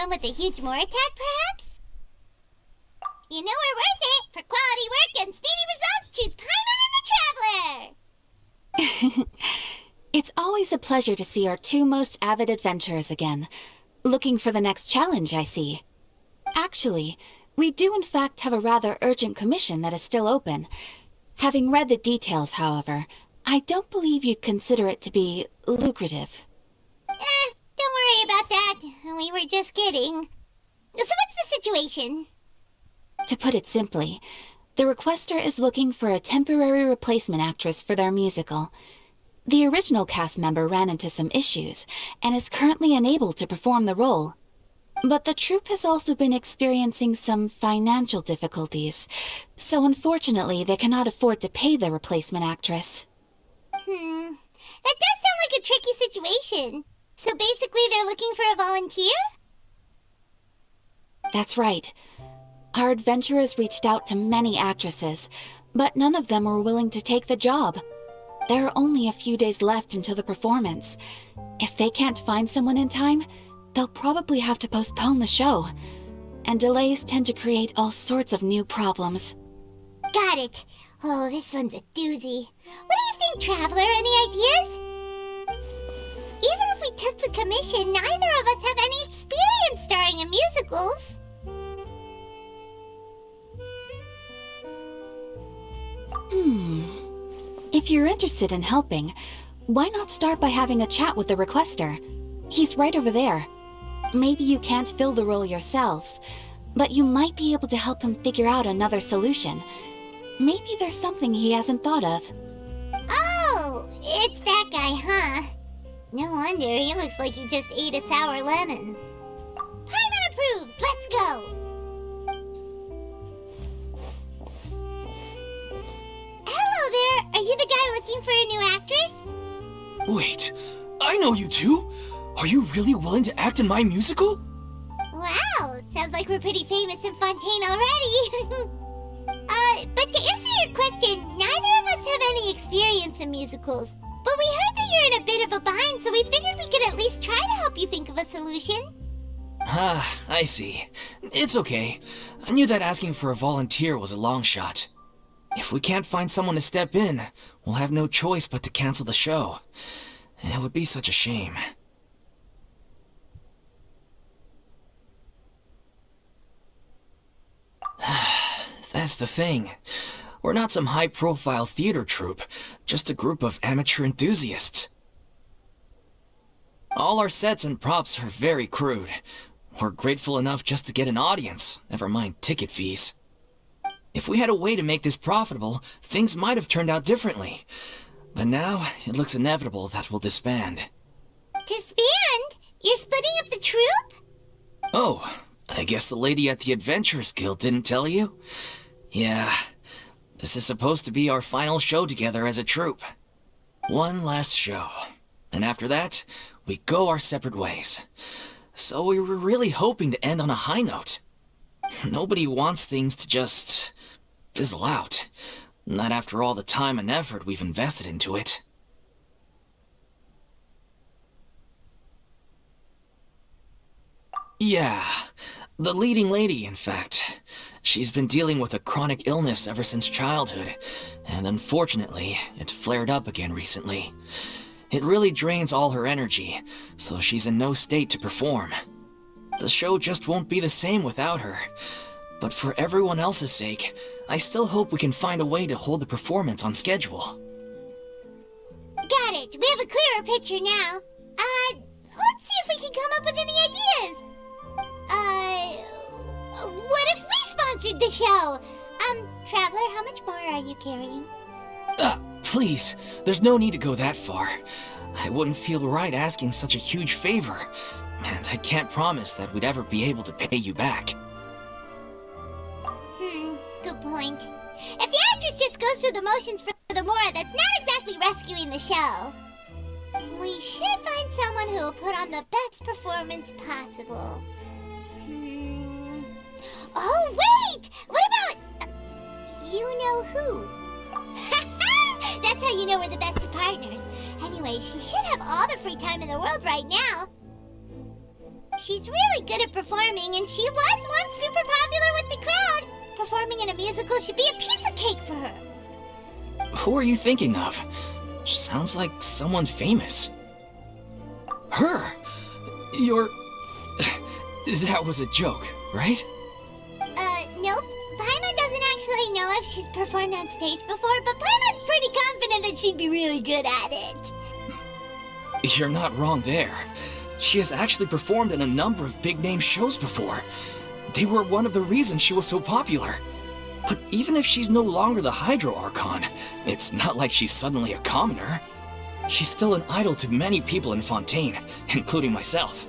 one with a huge more attack, perhaps? You know we're worth it! For quality work and speedy results, choose Paimon and the Traveler! It's always a pleasure to see our two most avid adventurers again. Looking for the next challenge, I see. Actually, we do in fact have a rather urgent commission that is still open. Having read the details, however, I don't believe you'd consider it to be lucrative. Don't worry about that. We were just kidding. So what's the situation? To put it simply, the requester is looking for a temporary replacement actress for their musical. The original cast member ran into some issues, and is currently unable to perform the role. But the troupe has also been experiencing some financial difficulties, so unfortunately they cannot afford to pay the replacement actress. That does sound like a tricky situation. So basically they're looking for a volunteer? That's right. Our adventurers reached out to many actresses, but none of them were willing to take the job. There are only a few days left until the performance. If they can't find someone in time, they'll probably have to postpone the show. And delays tend to create all sorts of new problems. Got it. Oh, this one's a doozy. What do you think, Traveler? Any ideas? Even if we took the commission, neither of us have any experience starring in musicals. If you're interested in helping, why not start by having a chat with the requester? He's right over there. Maybe you can't fill the role yourselves, but you might be able to help him figure out another solution. Maybe there's something he hasn't thought of. Oh, it's that guy, huh? No wonder, he looks like he just ate a sour lemon. Paimon approves! Let's go! Hello there! Are you the guy looking for a new actress? Wait, I know you two! Are you really willing to act in my musical? Wow, sounds like we're pretty famous in Fontaine already. But to answer your question, neither of us have any experience in musicals. But we heard that you're in a bit of a bind, so we figured we could at least try to help you think of a solution. Ah, I see. It's okay. I knew that asking for a volunteer was a long shot. If we can't find someone to step in, we'll have no choice but to cancel the show. It would be such a shame. That's the thing. We're not some high-profile theater troupe, just a group of amateur enthusiasts. All our sets and props are very crude. We're grateful enough just to get an audience, never mind ticket fees. If we had a way to make this profitable, things might have turned out differently. But now, it looks inevitable that we'll disband. Disband? You're splitting up the troupe? Oh, I guess the lady at the Adventurers Guild didn't tell you? Yeah, this is supposed to be our final show together as a troupe. One last show. And after that, we go our separate ways. So we were really hoping to end on a high note. Nobody wants things to just fizzle out. Not after all the time and effort we've invested into it. Yeah, the leading lady, in fact. She's been dealing with a chronic illness ever since childhood, and unfortunately, it flared up again recently. It really drains all her energy, so she's in no state to perform. The show just won't be the same without her. But for everyone else's sake, I still hope we can find a way to hold the performance on schedule. Got it. We have a clearer picture now. Let's see if we can come up with any ideas. What if we sponsored the show? Traveler, how much more are you carrying? Please, there's no need to go that far. I wouldn't feel right asking such a huge favor, and I can't promise that we'd ever be able to pay you back. Good point. If the actress just goes through the motions for the more, that's not exactly rescuing the show. We should find someone who will put on the best performance possible. Oh, wait! What about... you know who? That's how you know we're the best of partners. Anyway, she should have all the free time in the world right now. She's really good at performing, and she was once super popular with the crowd. Performing in a musical should be a piece of cake for her. Who are you thinking of? Sounds like someone famous. Her? You're... That was a joke, right? Nope. Paimon doesn't actually know if she's performed on stage before, but Paimon's pretty confident that she'd be really good at it. You're not wrong there. She has actually performed in a number of big-name shows before. They were one of the reasons she was so popular. But even if she's no longer the Hydro Archon, it's not like she's suddenly a commoner. She's still an idol to many people in Fontaine, including myself.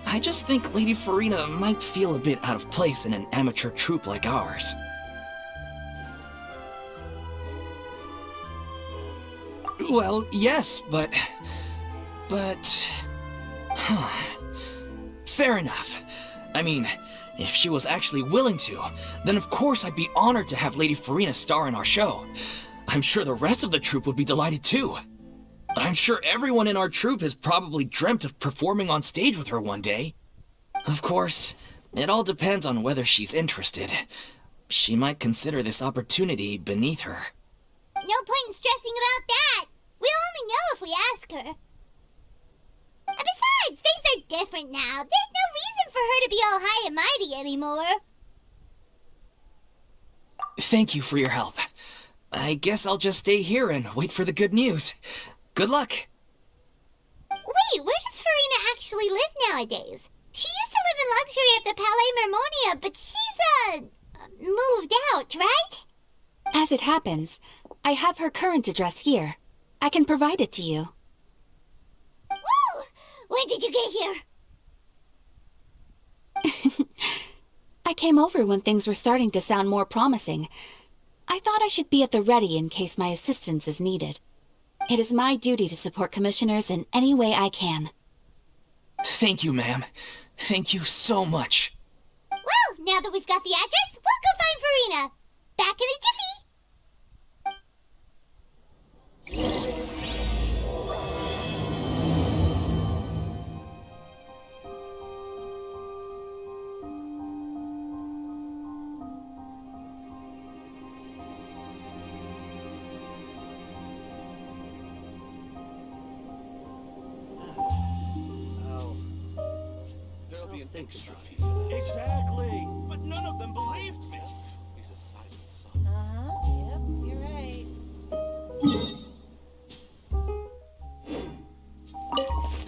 I just think Lady Furina might feel a bit out of place in an amateur troupe like ours. Well, yes, but... Fair enough. I mean, if she was actually willing to, then of course I'd be honored to have Lady Furina star in our show. I'm sure the rest of the troupe would be delighted too. I'm sure everyone in our troupe has probably dreamt of performing on stage with her one day. Of course, it all depends on whether she's interested. She might consider this opportunity beneath her. No point in stressing about that. We'll only know if we ask her. And besides, things are different now. There's no reason for her to be all high and mighty anymore. Thank you for your help. I guess I'll just stay here and wait for the good news. Good luck. Wait, where does Furina actually live nowadays? She used to live in luxury at the Palais Mermonia, but she's, moved out, right? As it happens, I have her current address here. I can provide it to you. Woo! When did you get here? I came over when things were starting to sound more promising. I thought I should be at the ready in case my assistance is needed. It is my duty to support commissioners in any way I can. Thank you, ma'am. Thank you so much. Well, now that we've got the address, we'll go find Furina. Back in a jiffy. Extra fee for that. Exactly. But none of them believed me. He's a silent son. Yep, you're right.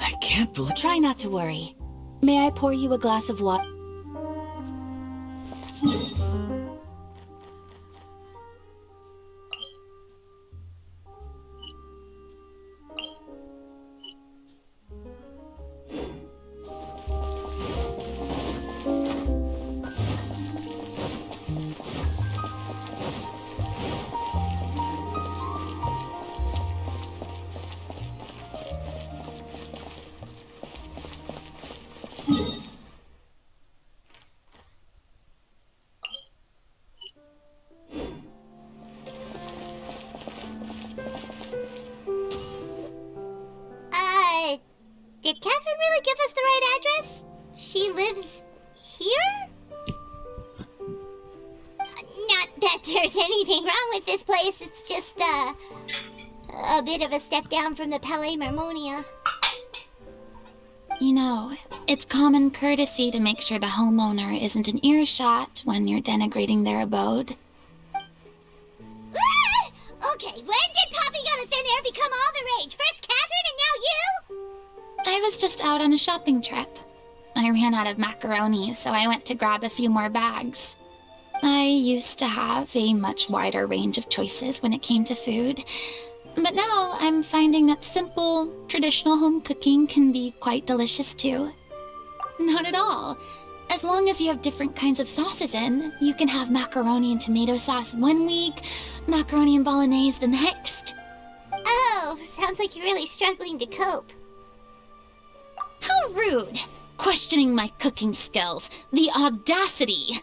I can't believe... Try not to worry. May I pour you a glass of water? Did Catherine really give us the right address? She lives here? Not that there's anything wrong with this place, it's just, a bit of a step down from the Palais Mermonia. You know, it's common courtesy to make sure the homeowner isn't in earshot when you're denigrating their abode. Ah! Okay, when did popping on a thin air become all the rage? First Catherine and now you? I was just out on a shopping trip. I ran out of macaroni, so I went to grab a few more bags. I used to have a much wider range of choices when it came to food, but now I'm finding that simple, traditional home cooking can be quite delicious too. Not at all. As long as you have different kinds of sauces in, you can have macaroni and tomato sauce one week, macaroni and bolognese the next. Oh, sounds like you're really struggling to cope. How rude! Questioning my cooking skills. The audacity!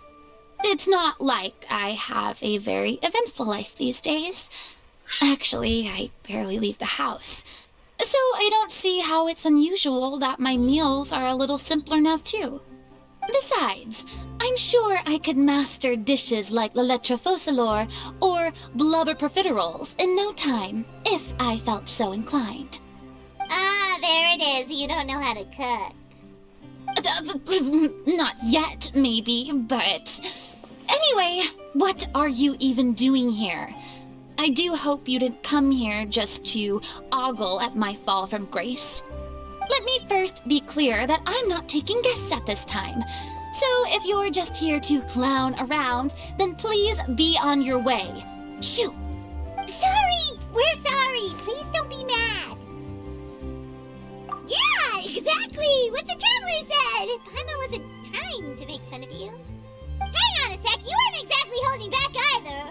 It's not like I have a very eventful life these days. Actually, I barely leave the house. So So I don't see how it's unusual that my meals are a little simpler now too. Besides, I'm sure I could master dishes like la lettre focilor or blubber profiteroles in no time, if I felt so inclined. Ah, there it is. You don't know how to cook. Not yet, maybe, but... Anyway, what are you even doing here? I do hope you didn't come here just to ogle at my fall from grace. Let me first be clear that I'm not taking guests at this time. So if you're just here to clown around, then please be on your way. Shoo! Sorry! We're sorry! Please don't be mad! Yeah, exactly! What the traveler said! Paimon wasn't trying to make fun of you. Hang on a sec, you weren't exactly holding back either.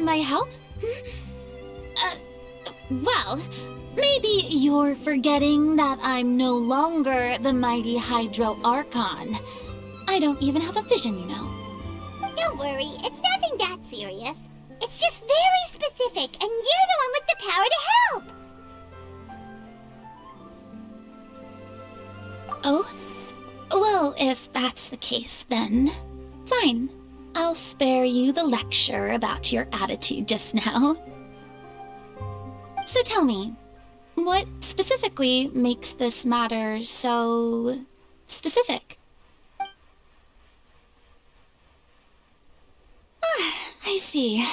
My help? Well, maybe you're forgetting that I'm no longer the mighty Hydro Archon. I don't even have a vision, you know. Don't worry, it's nothing that serious. It's just very specific, and you're the one with the power to help! Oh? Well, if that's the case, then fine. I'll spare you the lecture about your attitude just now. So tell me, what specifically makes this matter so specific? I see.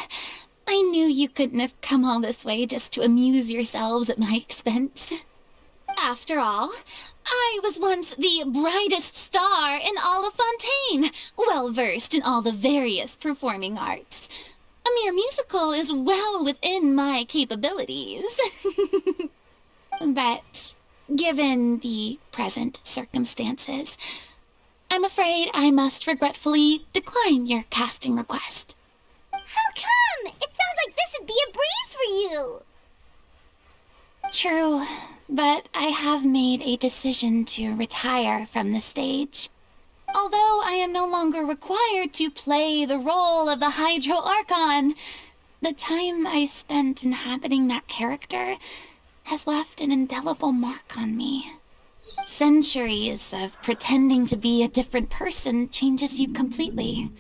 I knew you couldn't have come all this way just to amuse yourselves at my expense. After all, I was once the brightest star in all of Fontaine, well versed in all the various performing arts. A mere musical is well within my capabilities. But given the present circumstances, I'm afraid I must regretfully decline your casting request. How come? It sounds like this would be a breeze for you! True, but I have made a decision to retire from the stage. Although I am no longer required to play the role of the Hydro Archon, the time I spent inhabiting that character has left an indelible mark on me. Centuries of pretending to be a different person changes you completely.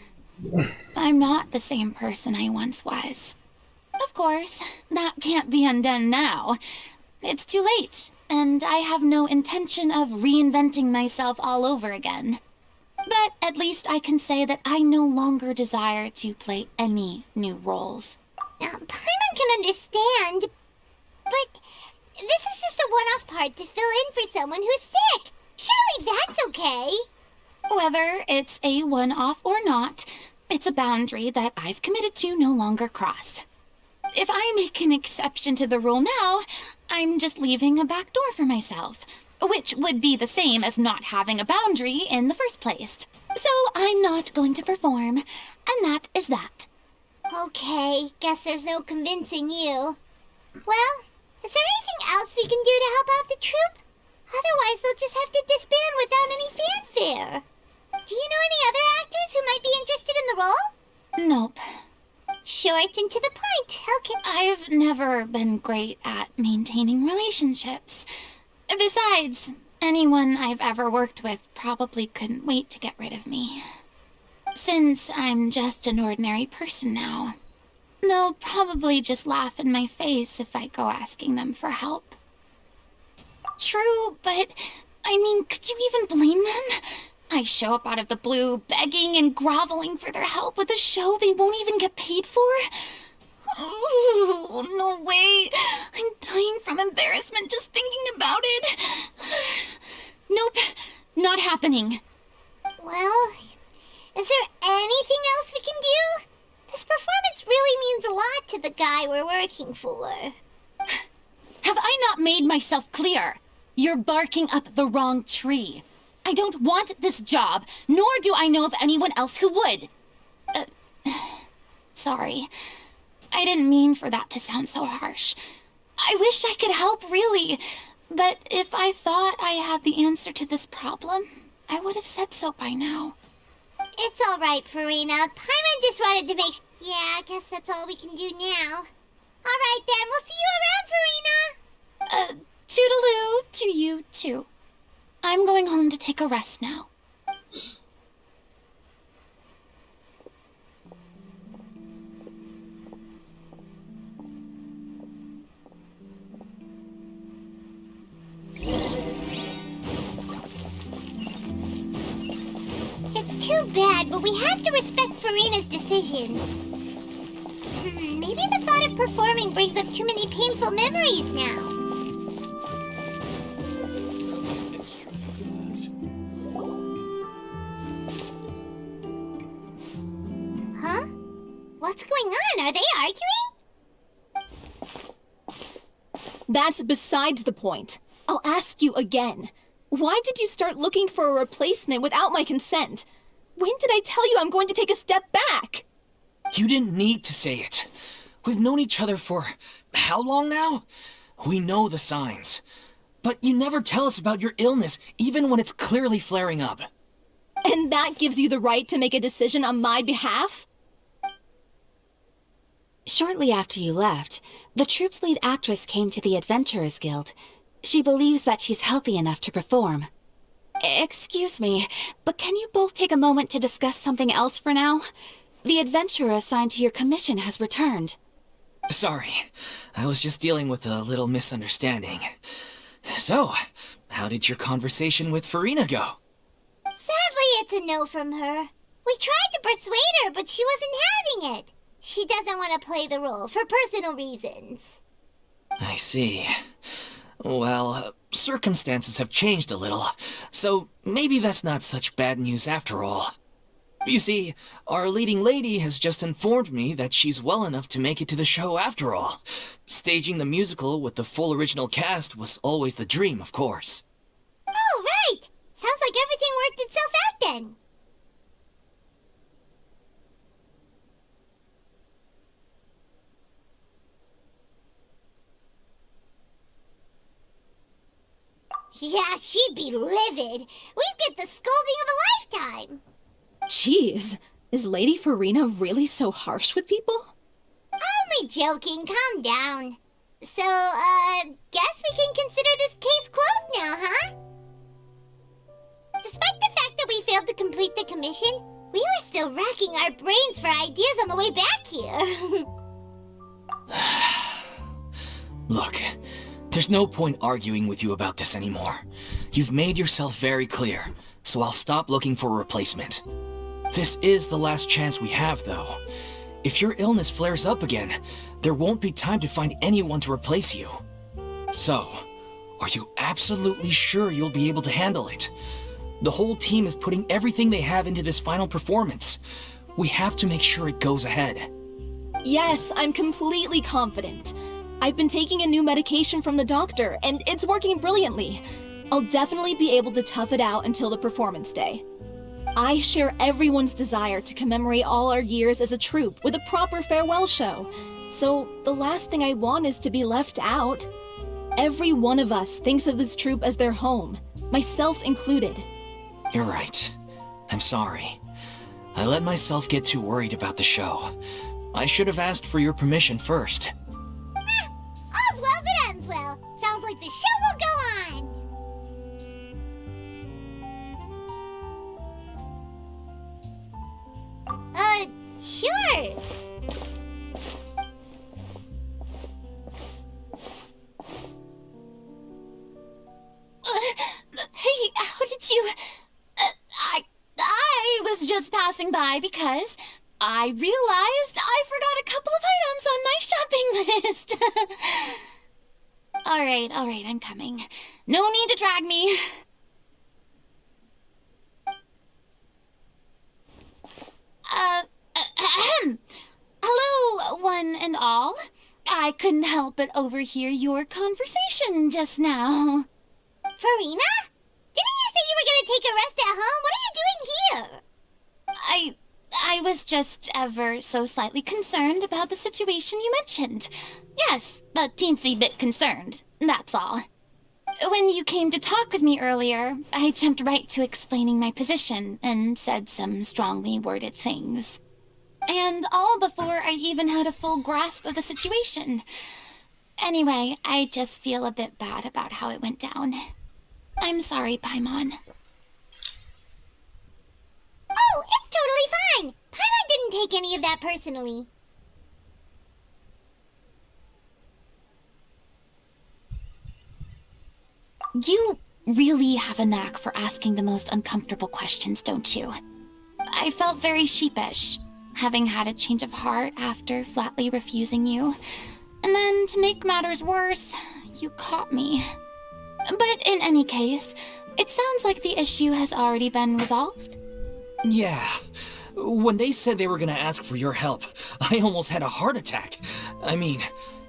I'm not the same person I once was. Of course, that can't be undone now. It's too late, and I have no intention of reinventing myself all over again. But at least I can say that I no longer desire to play any new roles. Paimon can understand, but this is just a one-off part to fill in for someone who's sick. Surely that's okay. Whether it's a one-off or not, it's a boundary that I've committed to no longer cross. If I make an exception to the rule now, I'm just leaving a back door for myself, which would be the same as not having a boundary in the first place. So I'm not going to perform, and that is that. Okay, guess there's no convincing you. Well, is there anything else we can do to help out the troupe? Otherwise, they'll just have to disband without any fanfare. Do you know any other actors who might be interested in the role? Nope. Short and to the point. Okay. I've never been great at maintaining relationships. Besides, anyone I've ever worked with probably couldn't wait to get rid of me. Since I'm just an ordinary person now, they'll probably just laugh in my face if I go asking them for help. True, but I mean, could you even blame them? I show up out of the blue, begging and groveling for their help with a show they won't even get paid for? Oh, no way. I'm dying from embarrassment just thinking about it. Nope, not happening. Well, is there anything else we can do? This performance really means a lot to the guy we're working for. Have I not made myself clear? You're barking up the wrong tree. I don't want this job, nor do I know of anyone else who would. Sorry. I didn't mean for that to sound so harsh. I wish I could help, really. But if I thought I had the answer to this problem, I would have said so by now. It's all right, Furina. Paimon just wanted to make... Yeah, I guess that's all we can do now. Alright then, we'll see you around, Furina! Toodaloo to you too. I'm going home to take a rest now. It's too bad, but we have to respect Furina's decision. Maybe the thought of performing brings up too many painful memories now. Extra for that. Huh? What's going on? Are they arguing? That's besides the point. I'll ask you again. Why did you start looking for a replacement without my consent? When did I tell you I'm going to take a step back? You didn't need to say it. We've known each other for how long now? We know the signs. But you never tell us about your illness, even when it's clearly flaring up. And that gives you the right to make a decision on my behalf? Shortly after you left, the troupe's lead actress came to the Adventurers Guild. She believes that she's healthy enough to perform. Excuse me, but can you both take a moment to discuss something else for now? The adventurer assigned to your commission has returned. Sorry, I was just dealing with a little misunderstanding. So, how did your conversation with Furina go? Sadly, it's a no from her. We tried to persuade her, but she wasn't having it. She doesn't want to play the role for personal reasons. I see. Well, circumstances have changed a little, so maybe that's not such bad news after all. You see, our leading lady has just informed me that she's well enough to make it to the show after all. Staging the musical with the full original cast was always the dream, of course. Oh, right! Sounds like everything worked itself out then. Yeah, she'd be livid. We'd get the scolding of a lifetime. Jeez, is Lady Furina really so harsh with people? Only joking, calm down. So, guess we can consider this case closed now, huh? Despite the fact that we failed to complete the commission, we were still racking our brains for ideas on the way back here. Look, there's no point arguing with you about this anymore. You've made yourself very clear, so I'll stop looking for a replacement. This is the last chance we have, though. If your illness flares up again, there won't be time to find anyone to replace you. So, are you absolutely sure you'll be able to handle it? The whole team is putting everything they have into this final performance. We have to make sure it goes ahead. Yes, I'm completely confident. I've been taking a new medication from the doctor, and it's working brilliantly. I'll definitely be able to tough it out until the performance day. I share everyone's desire to commemorate all our years as a troupe with a proper farewell show. So the last thing I want is to be left out. Every one of us thinks of this troupe as their home, myself included. You're right. I'm sorry. I let myself get too worried about the show. I should have asked for your permission first. All's well that ends well. Sounds like the show will go on. Sure. Hey, how did you... I was just passing by because I realized I forgot a couple of items on my shopping list. All right, I'm coming. No need to drag me. Hello, one and all. I couldn't help but overhear your conversation just now. Furina? Didn't you say you were gonna take a rest at home? What are you doing here? I was just ever so slightly concerned about the situation you mentioned. Yes, a teensy bit concerned, that's all. When you came to talk with me earlier, I jumped right to explaining my position and said some strongly worded things. And all before I even had a full grasp of the situation. Anyway, I just feel a bit bad about how it went down. I'm sorry, Paimon. Oh, it's totally fine. Paimon didn't take any of that personally. You really have a knack for asking the most uncomfortable questions, don't you? I felt very sheepish, having had a change of heart after flatly refusing you. And then, to make matters worse, you caught me. But in any case, it sounds like the issue has already been resolved. Yeah. When they said they were gonna ask for your help, I almost had a heart attack. I mean,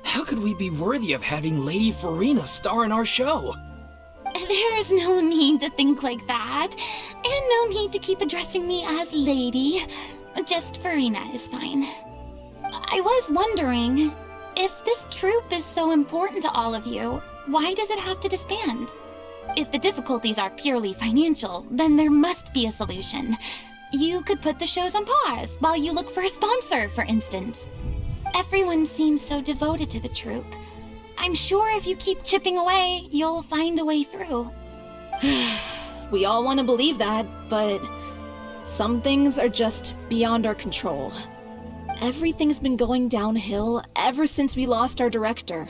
how could we be worthy of having Lady Furina star in our show? There's no need to think like that, and no need to keep addressing me as Lady. Just Furina is fine. I was wondering, if this troupe is so important to all of you, why does it have to disband? If the difficulties are purely financial, then there must be a solution. You could put the shows on pause while you look for a sponsor, for instance. Everyone seems so devoted to the troupe. I'm sure if you keep chipping away, you'll find a way through. We all want to believe that, but some things are just beyond our control. Everything's been going downhill ever since we lost our director.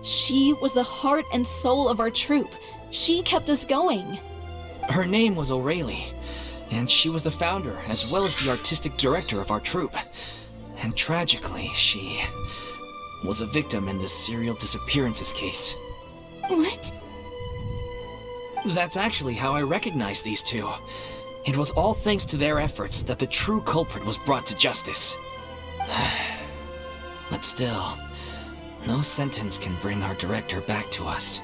She was the heart and soul of our troupe. She kept us going. Her name was O'Reilly, and she was the founder as well as the artistic director of our troupe. And tragically, she was a victim in this serial disappearances case. What? That's actually how I recognized these two. It was all thanks to their efforts that the true culprit was brought to justice. But still, no sentence can bring our director back to us.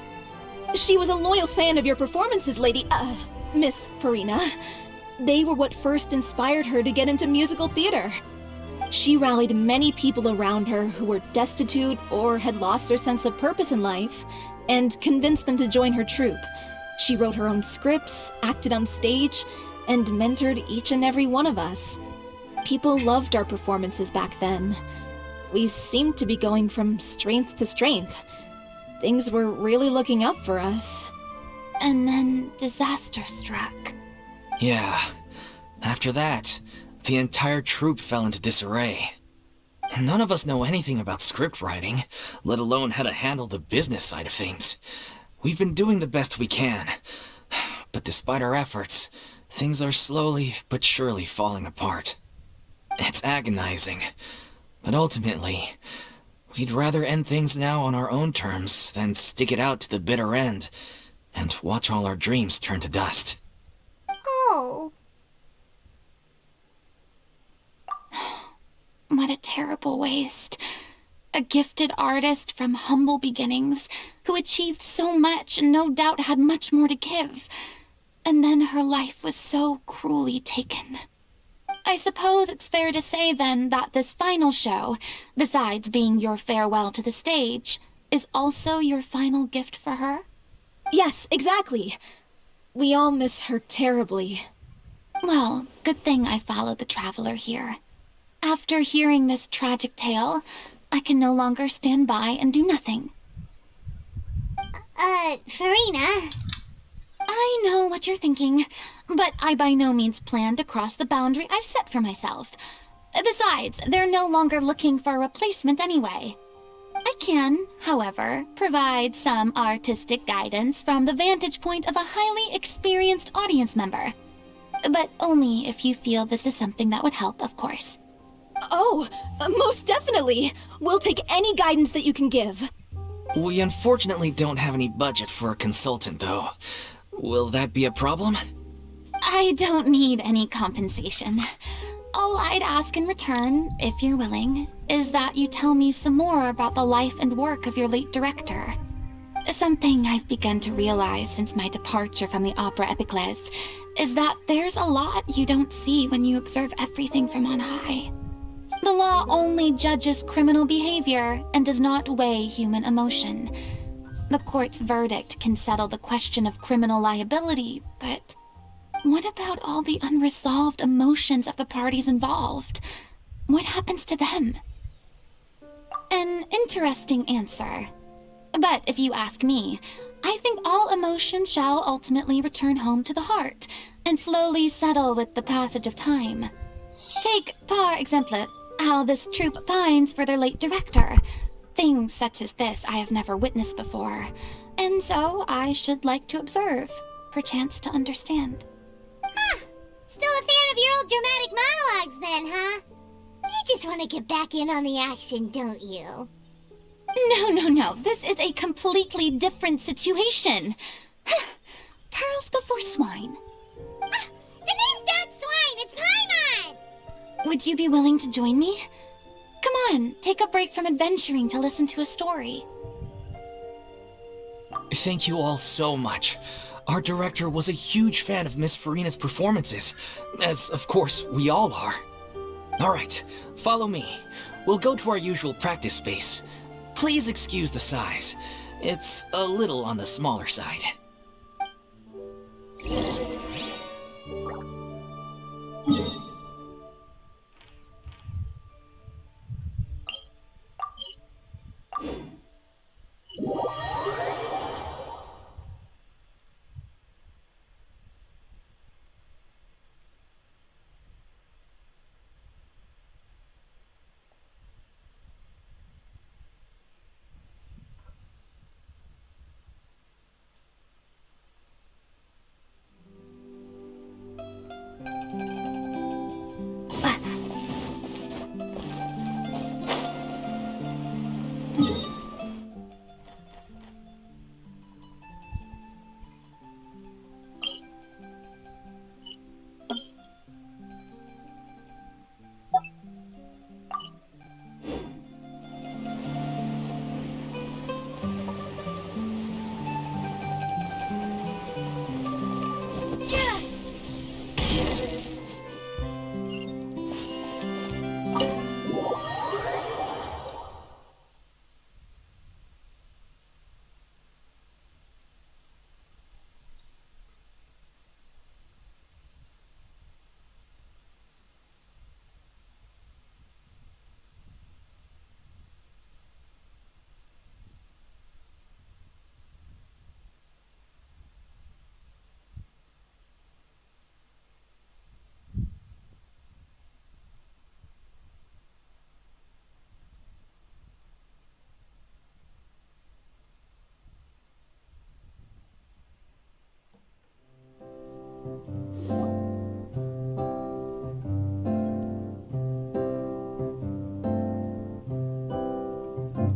She was a loyal fan of your performances, Miss Furina. They were what first inspired her to get into musical theater. She rallied many people around her who were destitute or had lost their sense of purpose in life, and convinced them to join her troupe. She wrote her own scripts, acted on stage, and mentored each and every one of us. People loved our performances back then. We seemed to be going from strength to strength. Things were really looking up for us. And then disaster struck. Yeah. After that, the entire troupe fell into disarray. None of us know anything about script writing, let alone how to handle the business side of things. We've been doing the best we can. But despite our efforts, things are slowly but surely falling apart. It's agonizing. But ultimately, we'd rather end things now on our own terms than stick it out to the bitter end and watch all our dreams turn to dust. Oh. What a terrible waste. A gifted artist from humble beginnings who achieved so much and no doubt had much more to give. And then her life was so cruelly taken. I suppose it's fair to say then that this final show, besides being your farewell to the stage, is also your final gift for her? Yes, exactly. We all miss her terribly. Well, good thing I followed the traveler here. After hearing this tragic tale, I can no longer stand by and do nothing. Furina. I know what you're thinking, but I by no means plan to cross the boundary I've set for myself. Besides, they're no longer looking for a replacement anyway. I can, however, provide some artistic guidance from the vantage point of a highly experienced audience member. But only if you feel this is something that would help, of course. Oh, most definitely. We'll take any guidance that you can give. We unfortunately don't have any budget for a consultant, though. Will that be a problem? I don't need any compensation. All I'd ask in return, if you're willing, is that you tell me some more about the life and work of your late director. Something I've begun to realize since my departure from the Opera Epiclese is that there's a lot you don't see when you observe everything from on high. The law only judges criminal behavior and does not weigh human emotion. The court's verdict can settle the question of criminal liability, but what about all the unresolved emotions of the parties involved? what happens to them? An interesting answer. But if you ask me, I think all emotion shall ultimately return home to the heart and slowly settle with the passage of time. Take, par exemple, how this troupe finds for their late director. Things such as this I have never witnessed before, and so I should like to observe, perchance to understand. Huh. Still a fan of your old dramatic monologues then, huh? You just want to get back in on the action, don't you? No. This is a completely different situation. Pearls before swine. Ah, the name's not Swine, it's Paimon! Would you be willing to join me? Come on, take a break from adventuring to listen to a story. Thank you all so much. Our director was a huge fan of Miss Furina's performances, as of course we all are. Alright, follow me. We'll go to our usual practice space. Please excuse the size. It's a little on the smaller side.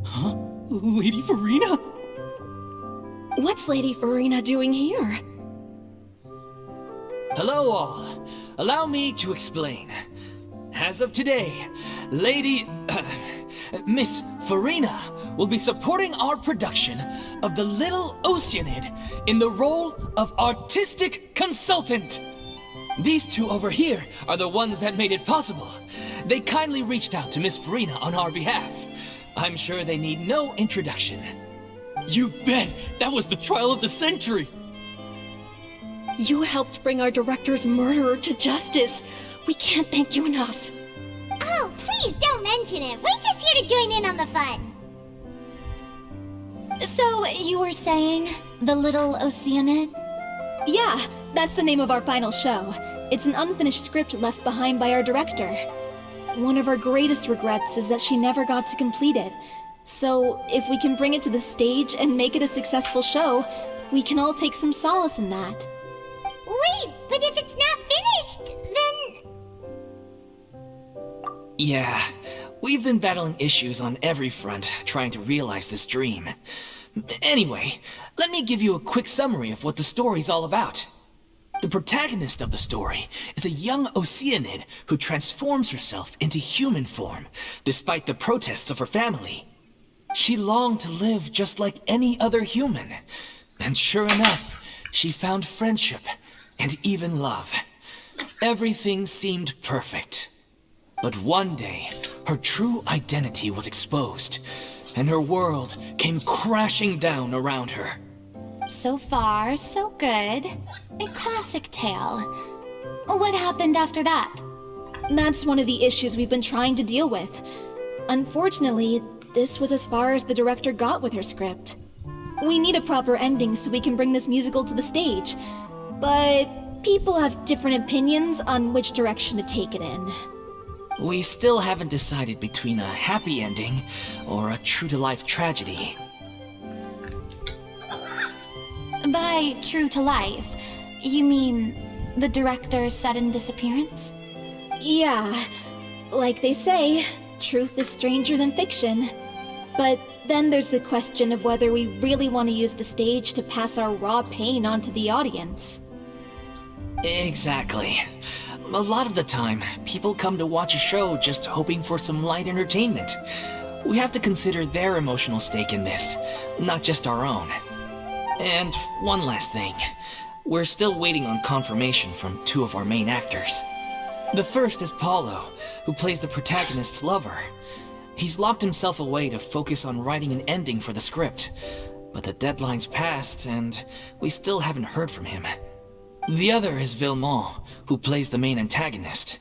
Huh? Lady Furina? What's Lady Furina doing here? Hello all. Allow me to explain. As of today, Miss Furina will be supporting our production of The Little Oceanid in the role of artistic consultant. These two over here are the ones that made it possible. They kindly reached out to Miss Furina on our behalf. I'm sure they need no introduction. You bet! That was the trial of the century! You helped bring our director's murderer to justice. We can't thank you enough. Oh, please don't mention it. We're just here to join in on the fun. So, you were saying, The Little Oceanid? Yeah, that's the name of our final show. It's an unfinished script left behind by our director. One of our greatest regrets is that she never got to complete it. So, if we can bring it to the stage and make it a successful show, we can all take some solace in that. Wait, but if it's not finished, then... Yeah, we've been battling issues on every front trying to realize this dream. Anyway, let me give you a quick summary of what the story's all about. The protagonist of the story is a young Oceanid who transforms herself into human form, despite the protests of her family. She longed to live just like any other human, and sure enough, she found friendship and even love. Everything seemed perfect. But one day, her true identity was exposed, and her world came crashing down around her. So far, so good. A classic tale. What happened after that? That's one of the issues we've been trying to deal with. Unfortunately, this was as far as the director got with her script. We need a proper ending so we can bring this musical to the stage, but people have different opinions on which direction to take it in. We still haven't decided between a happy ending or a true-to-life tragedy. By true to life, you mean the director's sudden disappearance? Yeah, like they say, truth is stranger than fiction. But then there's the question of whether we really want to use the stage to pass our raw pain onto the audience. Exactly. A lot of the time, people come to watch a show just hoping for some light entertainment. We have to consider their emotional stake in this, not just our own. And one last thing. We're still waiting on confirmation from two of our main actors. The first is Paulo, who plays the protagonist's lover. He's locked himself away to focus on writing an ending for the script, but the deadline's passed and we still haven't heard from him. The other is Villemont, who plays the main antagonist.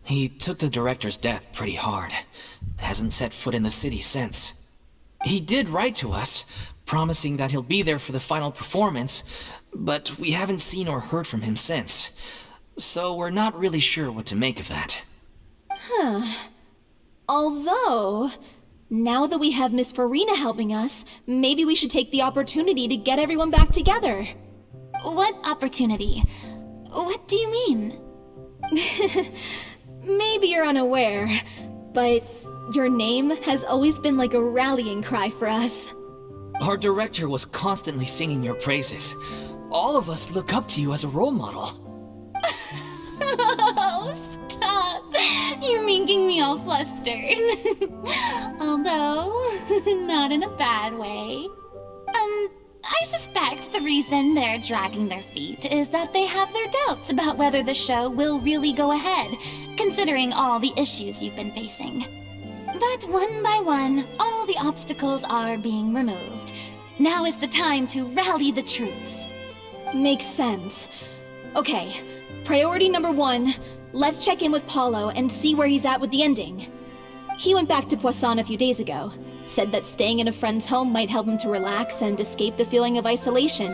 He took the director's death pretty hard. Hasn't set foot in the city since. He did write to us, promising that he'll be there for the final performance, but we haven't seen or heard from him since. So we're not really sure what to make of that. Although, now that we have Miss Furina helping us, maybe we should take the opportunity to get everyone back together. What opportunity? What do you mean? Maybe you're unaware, but your name has always been like a rallying cry for us. Our director was constantly singing your praises. All of us look up to you as a role model. Oh, stop! You're making me all flustered. Although, not in a bad way. I suspect the reason they're dragging their feet is that they have their doubts about whether the show will really go ahead, considering all the issues you've been facing. But one by one, all the obstacles are being removed. Now is the time to rally the troops. Makes sense. Okay, priority number 1, let's check in with Paulo and see where he's at with the ending. He went back to Poisson a few days ago. Said that staying in a friend's home might help him to relax and escape the feeling of isolation.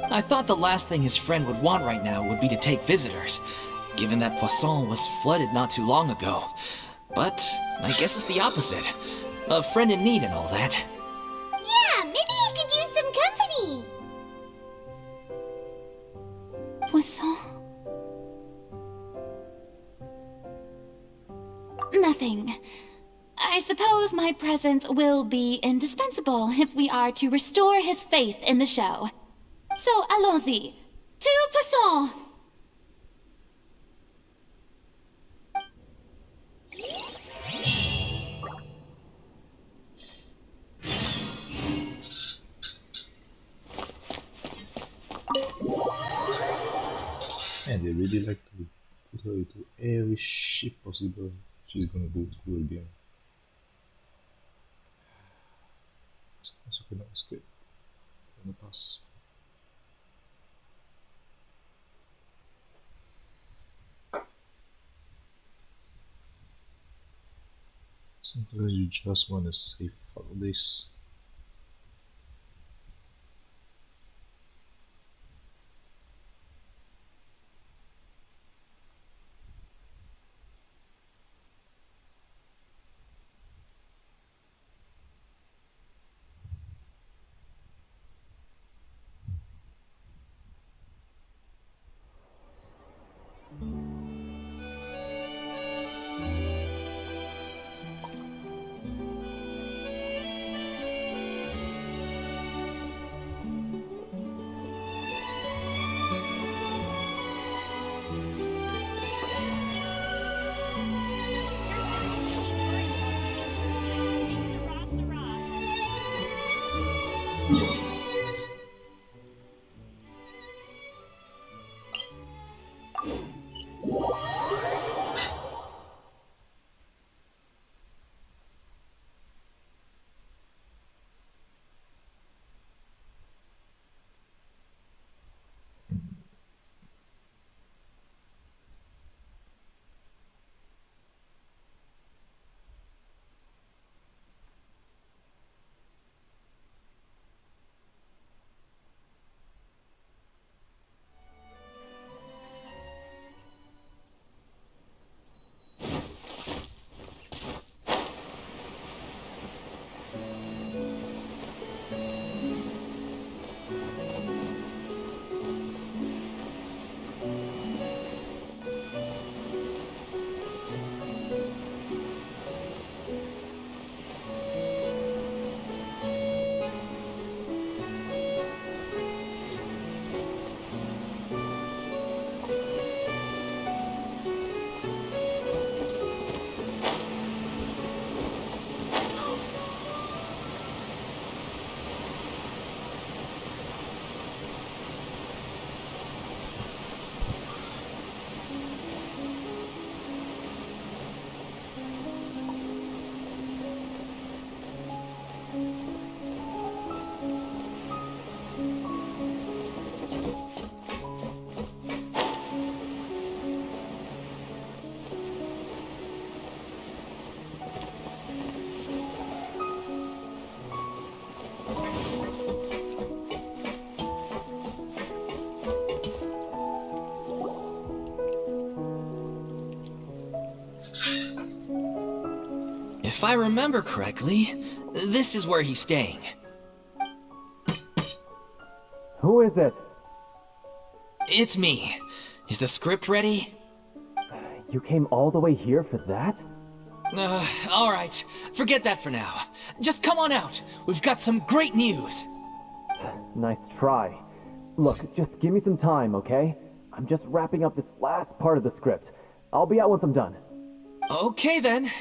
I thought the last thing his friend would want right now would be to take visitors, given that Poisson was flooded not too long ago. But I guess it's the opposite. A friend in need and all that. Yeah, maybe he could use some company. Poisson? Nothing. I suppose my presence will be indispensable if we are to restore his faith in the show. So, allons-y. To Poisson! And they really like to put her into every shit possible. She's gonna go through again. Je pense que est-ce que on passe. Sometimes you just want to say fuck this. If I remember correctly, this is where he's staying. Who is it? It's me. Is the script ready? You came all the way here for that? Alright. Forget that for now. Just come on out. We've got some great news. Nice try. Look, just give me some time, okay? I'm just wrapping up this last part of the script. I'll be out once I'm done. Okay then.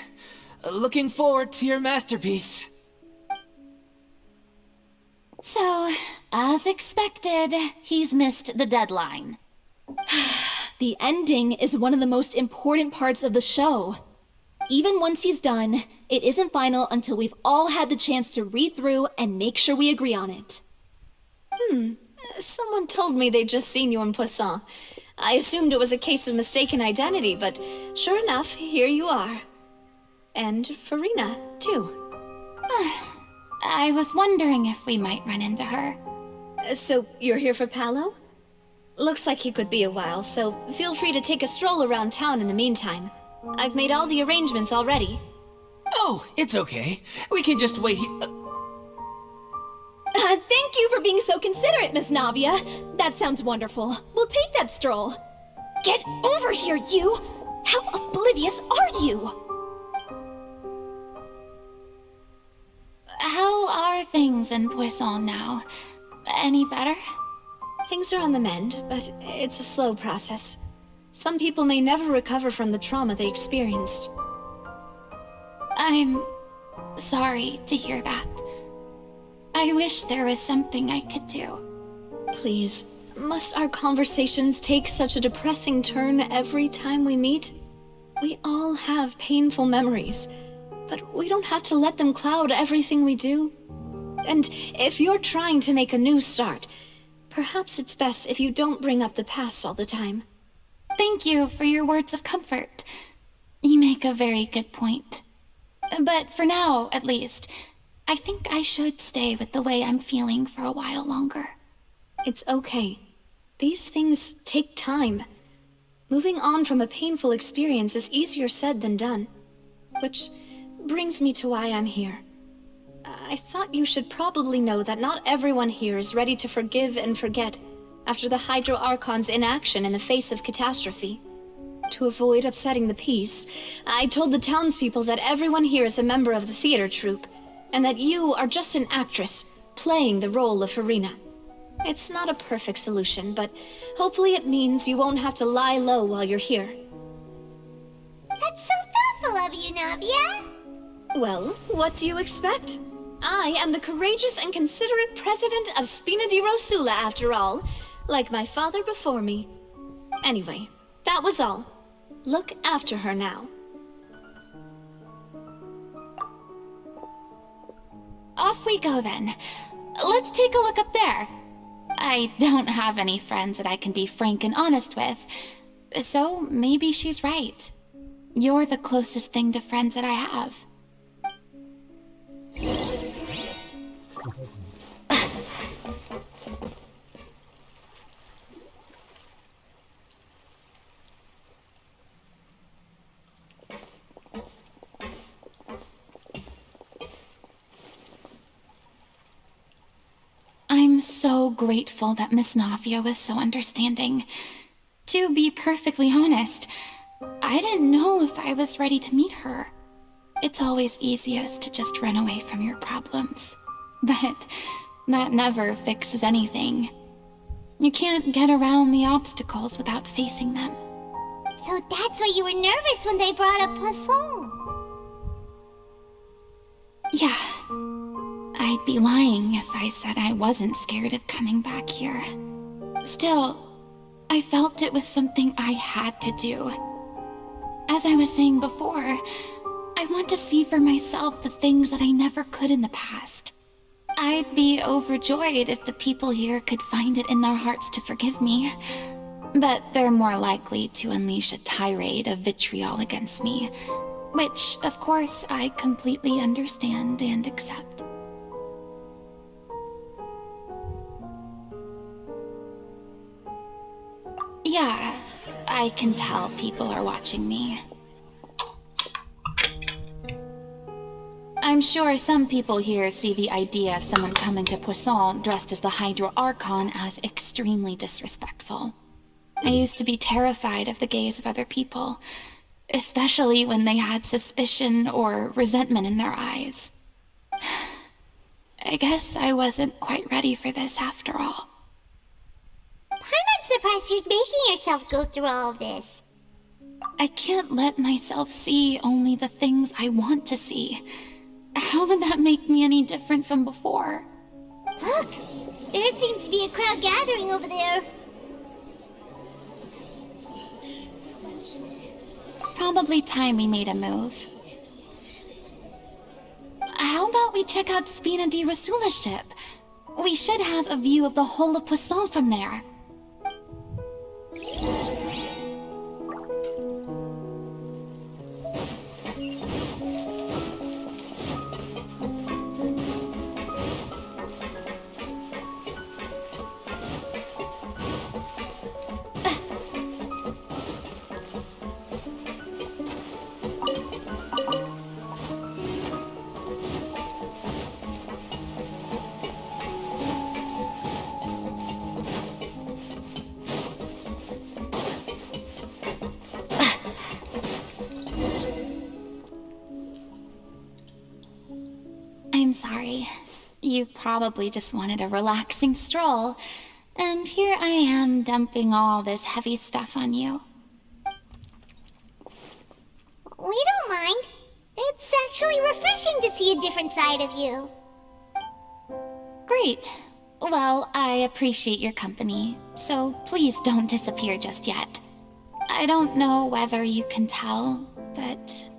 Looking forward to your masterpiece. So, as expected, he's missed the deadline. The ending is one of the most important parts of the show. Even once he's done, it isn't final until we've all had the chance to read through and make sure we agree on it. Someone told me they'd just seen you in Poisson. I assumed it was a case of mistaken identity, but sure enough, here you are. And Furina, too. I was wondering if we might run into her. So, you're here for Paolo? Looks like he could be a while, so feel free to take a stroll around town in the meantime. I've made all the arrangements already. Oh, it's okay. We can just wait here. Thank you for being so considerate, Miss Navia. That sounds wonderful. We'll take that stroll. Get over here, you! How oblivious are you? How are things in Poisson now? Any better? Things are on the mend, but it's a slow process. Some people may never recover from the trauma they experienced. I'm sorry to hear that. I wish there was something I could do. Please, must our conversations take such a depressing turn every time we meet? We all have painful memories, but we don't have to let them cloud everything we do. And if you're trying to make a new start, perhaps it's best if you don't bring up the past all the time. Thank you for your words of comfort. You make a very good point. But for now, at least, I think I should stay with the way I'm feeling for a while longer. It's okay. These things take time. Moving on from a painful experience is easier said than done. Which brings me to why I'm here. I thought you should probably know that not everyone here is ready to forgive and forget after the Hydro Archon's inaction in the face of catastrophe. To avoid upsetting the peace, I told the townspeople that everyone here is a member of the theater troupe, and that you are just an actress playing the role of Furina. It's not a perfect solution, but hopefully it means you won't have to lie low while you're here. That's so thoughtful of you, Navia. Well, what do you expect? I am the courageous and considerate president of Spina di Rosula, after all, like my father before me. Anyway, that was all. Look after her now. Off we go then. Let's take a look up there. I don't have any friends that I can be frank and honest with, so maybe she's right. You're the closest thing to friends that I have. I'm so grateful that Miss Navia was so understanding. To be perfectly honest, I didn't know if I was ready to meet her. It's always easiest to just run away from your problems. But that never fixes anything. You can't get around the obstacles without facing them. So that's why you were nervous when they brought up Poisson. Yeah. I'd be lying if I said I wasn't scared of coming back here. Still, I felt it was something I had to do. As I was saying before, I want to see for myself the things that I never could in the past. I'd be overjoyed if the people here could find it in their hearts to forgive me. But they're more likely to unleash a tirade of vitriol against me, which, of course, I completely understand and accept. Yeah, I can tell people are watching me. I'm sure some people here see the idea of someone coming to Poisson dressed as the Hydro Archon as extremely disrespectful. I used to be terrified of the gaze of other people, especially when they had suspicion or resentment in their eyes. I guess I wasn't quite ready for this after all. I'm not surprised you're making yourself go through all of this. I can't let myself see only the things I want to see. How would that make me any different from before? Look! There seems to be a crowd gathering over there. Probably time we made a move. How about we check out Spina di Rasula's ship? We should have a view of the whole of Poisson from there. I'm sorry. You probably just wanted a relaxing stroll, and here I am dumping all this heavy stuff on you. We don't mind. It's actually refreshing to see a different side of you. Great. Well, I appreciate your company, so please don't disappear just yet. I don't know whether you can tell, but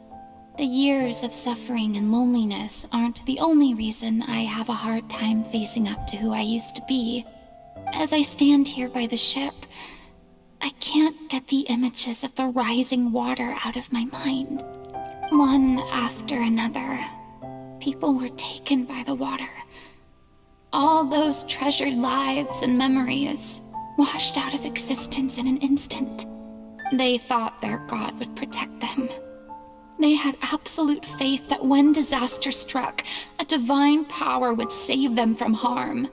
the years of suffering and loneliness aren't the only reason I have a hard time facing up to who I used to be. As I stand here by the ship, I can't get the images of the rising water out of my mind. One after another, people were taken by the water. All those treasured lives and memories washed out of existence in an instant. They thought their god would protect them. They had absolute faith that when disaster struck, a divine power would save them from harm.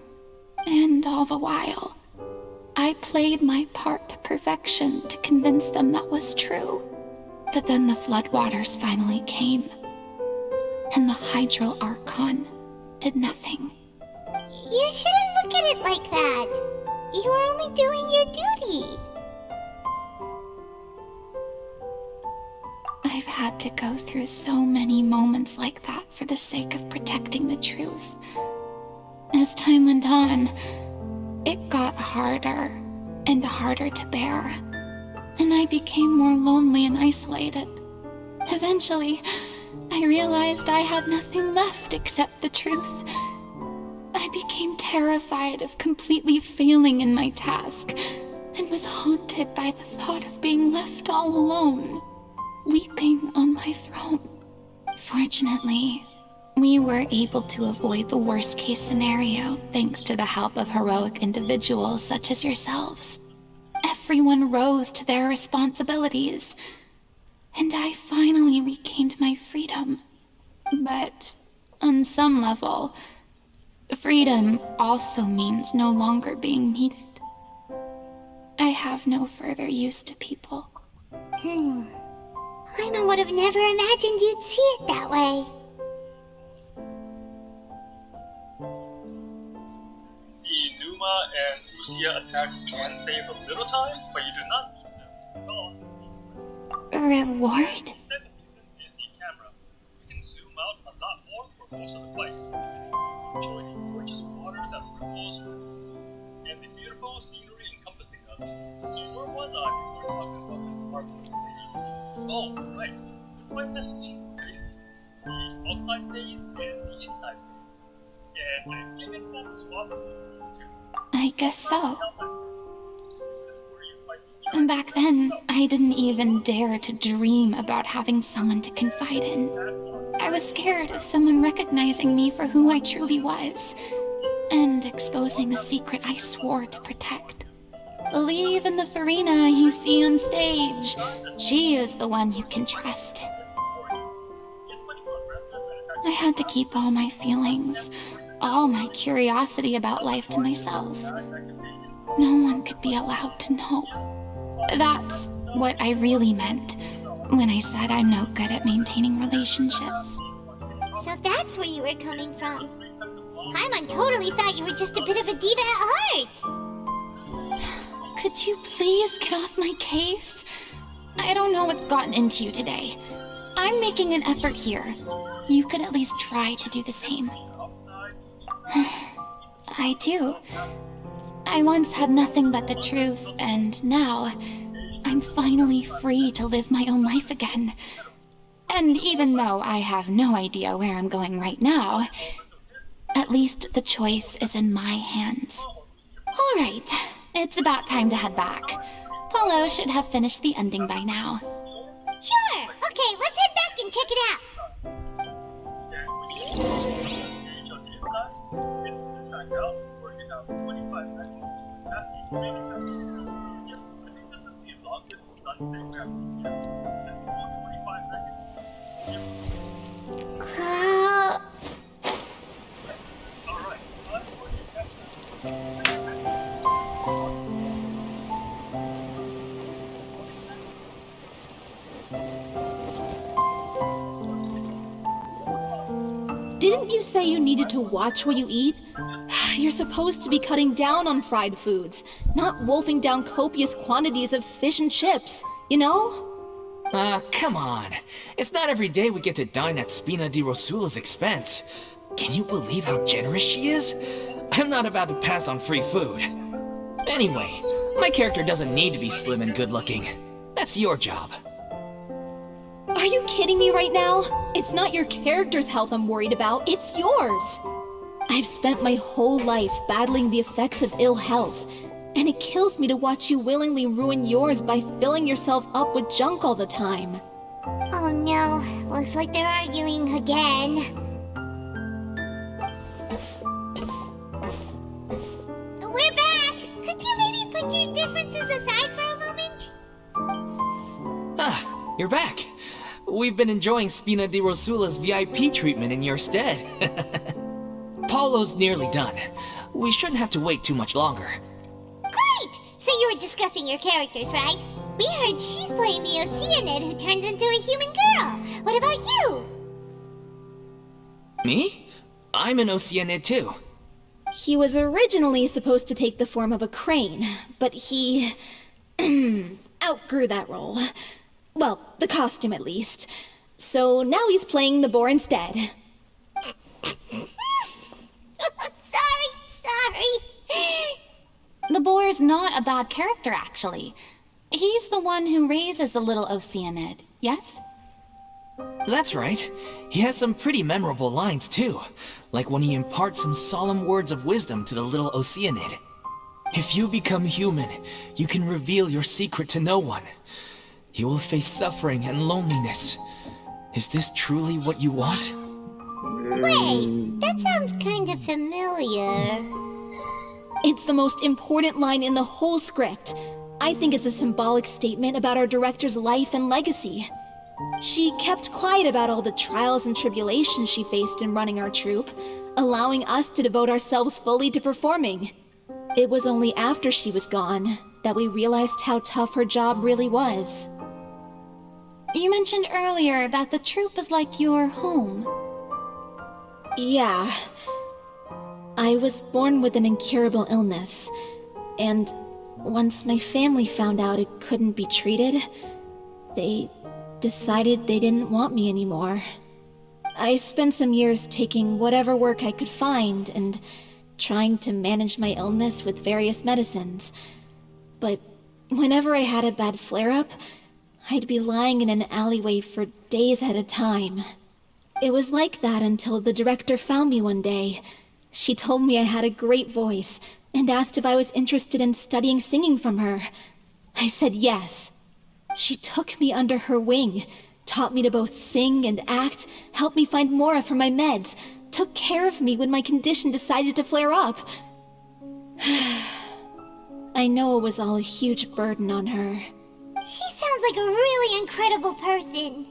And all the while, I played my part to perfection to convince them that was true. But then the floodwaters finally came, and the Hydro Archon did nothing. You shouldn't look at it like that. You are only doing your duty. I've had to go through so many moments like that for the sake of protecting the truth. As time went on, it got harder and harder to bear, and I became more lonely and isolated. Eventually, I realized I had nothing left except the truth. I became terrified of completely failing in my task, and was haunted by the thought of being left all alone, weeping on my throne. Fortunately, we were able to avoid the worst-case scenario thanks to the help of heroic individuals such as yourselves. Everyone rose to their responsibilities, and I finally regained my freedom. But on some level, freedom also means no longer being needed. I have no further use to people. I would have never imagined you'd see it that way. The Numa and Lucia attacks can save a little time, but you do not need them at all. Reward? Instead of using the camera, you can zoom out a lot more for most of the fight. Enjoy the gorgeous water that ripples and the beautiful scenery encompassing us. So your one eye before talking about this marvelous city. Oh, right. That's my message. The outside phase and the inside phase. And I'm giving that swap too. I guess so. And back then, I didn't even dare to dream about having someone to confide in. I was scared of someone recognizing me for who I truly was, and exposing the secret I swore to protect. Believe in the Furina you see on stage. She is the one you can trust. I had to keep all my feelings, all my curiosity about life to myself. No one could be allowed to know. That's what I really meant when I said I'm no good at maintaining relationships. So that's where you were coming from. Paimon totally thought you were just a bit of a diva at heart. Could you please get off my case? I don't know what's gotten into you today. I'm making an effort here. You could at least try to do the same. I do. I once had nothing but the truth, and now I'm finally free to live my own life again. And even though I have no idea where I'm going right now, at least the choice is in my hands. All right, it's about time to head back. Paulo should have finished the ending by now. Sure! Okay, let's head back and check it out! Didn't you say you needed to watch what you eat? You're supposed to be cutting down on fried foods, not wolfing down copious quantities of fish and chips, you know? Come on. It's not every day we get to dine at Spina di Rosula's expense. Can you believe how generous she is? I'm not about to pass on free food. Anyway, my character doesn't need to be slim and good-looking. That's your job. Are you kidding me right now? It's not your character's health I'm worried about, it's yours. I've spent my whole life battling the effects of ill health, and it kills me to watch you willingly ruin yours by filling yourself up with junk all the time. Oh no, looks like they're arguing again. We're back! Could you maybe put your differences aside for a moment? Ah, you're back. We've been enjoying Spina di Rosula's VIP treatment in your stead. Paulo's nearly done. We shouldn't have to wait too much longer. Great! So you were discussing your characters, right? We heard she's playing the Oceanid who turns into a human girl. What about you? Me? I'm an Oceanid too. He was originally supposed to take the form of a crane, but he outgrew that role. Well, the costume at least. So now he's playing the boar instead. Sorry. The boar's not a bad character, actually. He's the one who raises the little Oceanid, yes? That's right. He has some pretty memorable lines too, like when he imparts some solemn words of wisdom to the little Oceanid. If you become human, you can reveal your secret to no one. You will face suffering and loneliness. Is this truly what you want? Wait, that sounds kind of familiar. It's the most important line in the whole script. I think it's a symbolic statement about our director's life and legacy. She kept quiet about all the trials and tribulations she faced in running our troupe, allowing us to devote ourselves fully to performing. It was only after she was gone that we realized how tough her job really was. You mentioned earlier that the troupe is like your home. Yeah. I was born with an incurable illness, and once my family found out it couldn't be treated, they decided they didn't want me anymore. I spent some years taking whatever work I could find and trying to manage my illness with various medicines. But whenever I had a bad flare-up, I'd be lying in an alleyway for days at a time. It was like that until the director found me one day. She told me I had a great voice and asked if I was interested in studying singing from her. I said yes. She took me under her wing, taught me to both sing and act, helped me find Mora for my meds, took care of me when my condition decided to flare up. I know it was all a huge burden on her. She sounds like a really incredible person.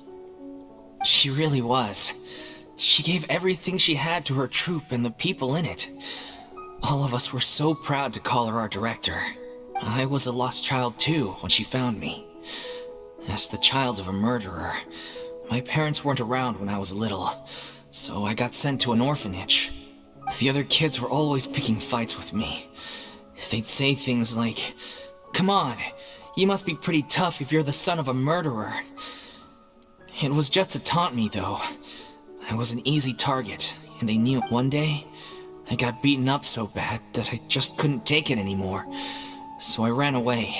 She really was. She gave everything she had to her troupe and the people in it. All of us were so proud to call her our director. I was a lost child too when she found me. As the child of a murderer, my parents weren't around when I was little, so I got sent to an orphanage. The other kids were always picking fights with me. They'd say things like, "Come on, you must be pretty tough if you're the son of a murderer." It was just to taunt me, though. I was an easy target, and they knew. One day, I got beaten up so bad that I just couldn't take it anymore, so I ran away.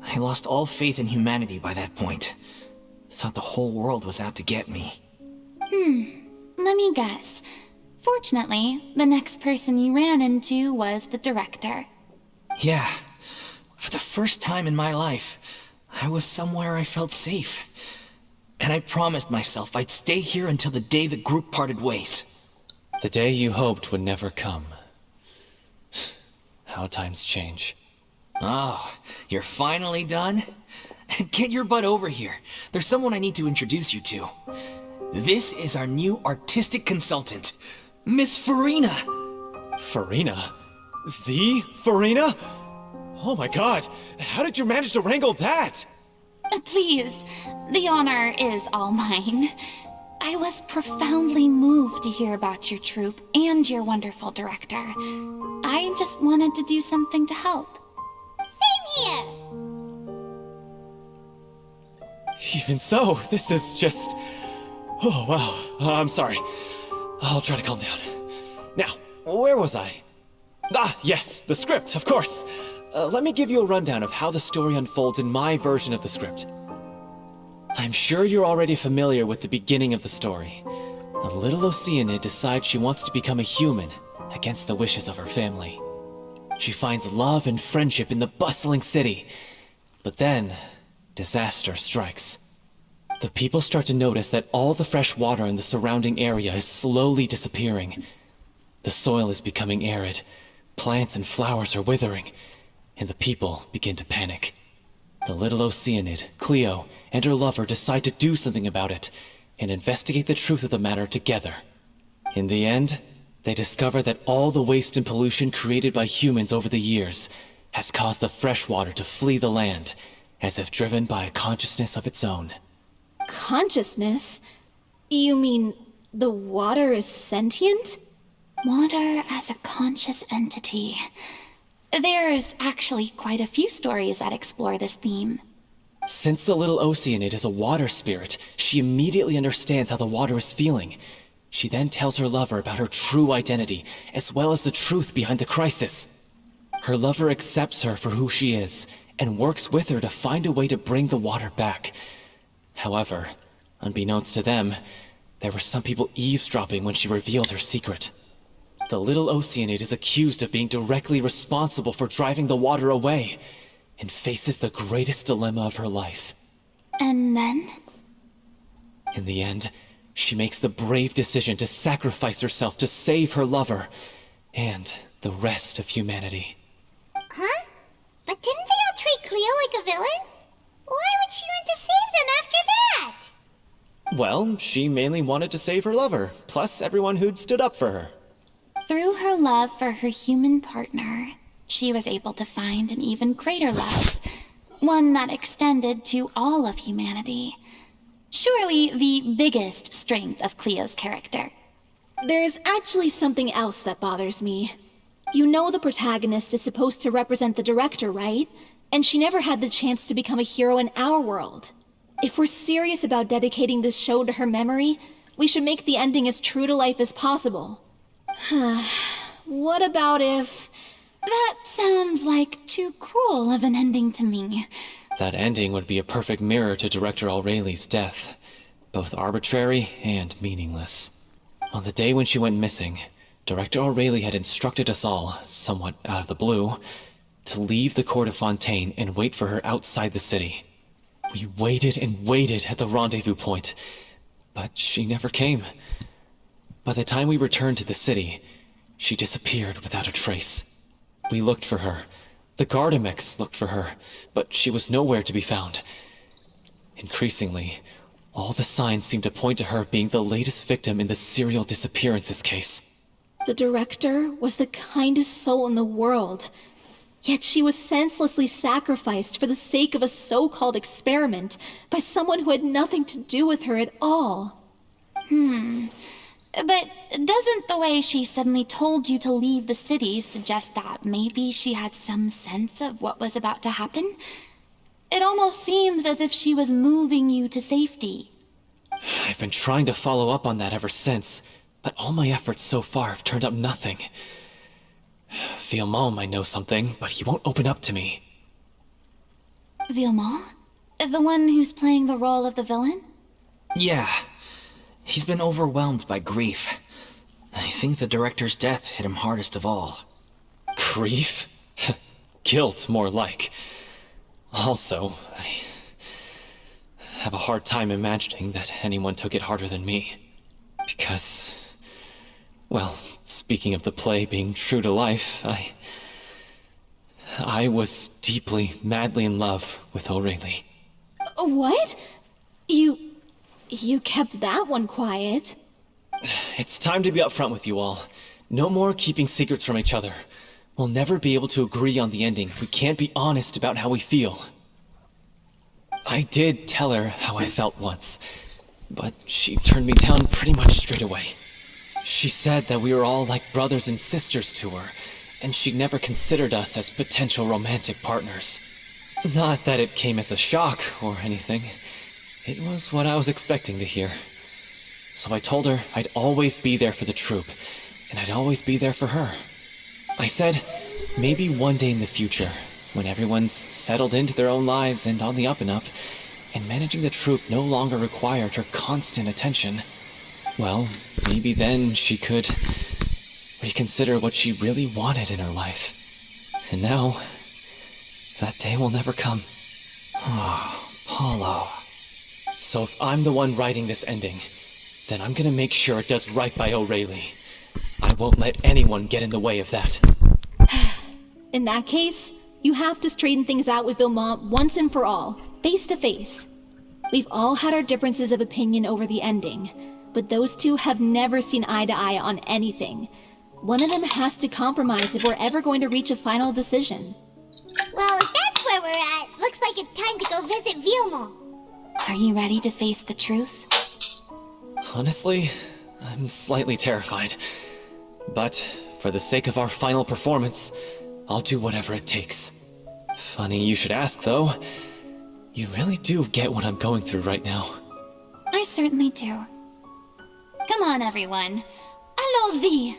I lost all faith in humanity by that point. Thought the whole world was out to get me. Let me guess. Fortunately, the next person you ran into was the director. Yeah. For the first time in my life, I was somewhere I felt safe. And I promised myself I'd stay here until the day the group parted ways. The day you hoped would never come. How times change. Oh, you're finally done? Get your butt over here. There's someone I need to introduce you to. This is our new artistic consultant, Miss Furina. Furina? The Furina? Oh my god, how did you manage to wrangle that? Please, the honor is all mine. I was profoundly moved to hear about your troupe and your wonderful director. I just wanted to do something to help. Same here! Even so, this is just... Oh, wow. I'm sorry. I'll try to calm down. Now, where was I? Ah, yes, the script, of course. Let me give you a rundown of how the story unfolds in my version of the script. I'm sure you're already familiar with the beginning of the story. A little Oceanid decides she wants to become a human, against the wishes of her family. She finds love and friendship in the bustling city. But then, disaster strikes. The people start to notice that all the fresh water in the surrounding area is slowly disappearing. The soil is becoming arid, plants and flowers are withering, and the people begin to panic. The little Oceanid, Cleo, and her lover decide to do something about it, and investigate the truth of the matter together. In the end, they discover that all the waste and pollution created by humans over the years has caused the fresh water to flee the land, as if driven by a consciousness of its own. Consciousness? You mean the water is sentient? Water as a conscious entity. There's actually quite a few stories that explore this theme. Since the little Oceanid is a water spirit, she immediately understands how the water is feeling. She then tells her lover about her true identity, as well as the truth behind the crisis. Her lover accepts her for who she is, and works with her to find a way to bring the water back. However, unbeknownst to them, there were some people eavesdropping when she revealed her secret. The little Oceanid is accused of being directly responsible for driving the water away, and faces the greatest dilemma of her life. And then? In the end, she makes the brave decision to sacrifice herself to save her lover, and the rest of humanity. Huh? But didn't they all treat Cleo like a villain? Why would she want to save them after that? Well, she mainly wanted to save her lover, plus everyone who'd stood up for her. Through her love for her human partner, she was able to find an even greater love, one that extended to all of humanity. Surely the biggest strength of Cleo's character. There's actually something else that bothers me. You know the protagonist is supposed to represent the director, right? And she never had the chance to become a hero in our world. If we're serious about dedicating this show to her memory, we should make the ending as true to life as possible. What about if... That sounds like too cruel of an ending to me. That ending would be a perfect mirror to Director Aureli's death, both arbitrary and meaningless. On the day when she went missing, Director Aureli had instructed us all, somewhat out of the blue, to leave the court of Fontaine and wait for her outside the city. We waited and waited at the rendezvous point, but she never came. By the time we returned to the city, she disappeared without a trace. We looked for her. The Gardamex looked for her, but she was nowhere to be found. Increasingly, All the signs seem to point to her being the latest victim in the serial disappearances case. The director was the kindest soul in the world. Yet she was senselessly sacrificed for the sake of a so-called experiment by someone who had nothing to do with her at all. But doesn't the way she suddenly told you to leave the city suggest that maybe she had some sense of what was about to happen? It almost seems as if she was moving you to safety. I've been trying to follow up on that ever since, but all my efforts so far have turned up nothing. Villemont might know something, but he won't open up to me. Villemont? The one who's playing the role of the villain? Yeah. He's been overwhelmed by grief. I think the director's death hit him hardest of all. Grief? Guilt, more like. Also, I have a hard time imagining that anyone took it harder than me. Because, well, speaking of the play being true to life, I was deeply, madly in love with Aurelie. What? You kept that one quiet. It's time to be upfront with you all. No more keeping secrets from each other. We'll never be able to agree on the ending if we can't be honest about how we feel. I did tell her how I felt once, but she turned me down pretty much straight away. She said that we were all like brothers and sisters to her, and she never considered us as potential romantic partners. Not that it came as a shock or anything. It was what I was expecting to hear. So I told her I'd always be there for the troupe, and I'd always be there for her. I said, maybe one day in the future, when everyone's settled into their own lives and on the up and up, and managing the troupe no longer required her constant attention, well, maybe then she could reconsider what she really wanted in her life. And now, that day will never come. Oh, Paulo. So if I'm the one writing this ending, then I'm gonna make sure it does right by Aurelie. I won't let anyone get in the way of that. In that case, you have to straighten things out with Villemont once and for all, face to face. We've all had our differences of opinion over the ending, but those two have never seen eye to eye on anything. One of them has to compromise if we're ever going to reach a final decision. Well, if that's where we're at, looks like it's time to go visit Villemont. Are you ready to face the truth? Honestly, I'm slightly terrified. But for the sake of our final performance, I'll do whatever it takes. Funny you should ask, though. You really do get what I'm going through right now. I certainly do. Come on, everyone. Allons-y!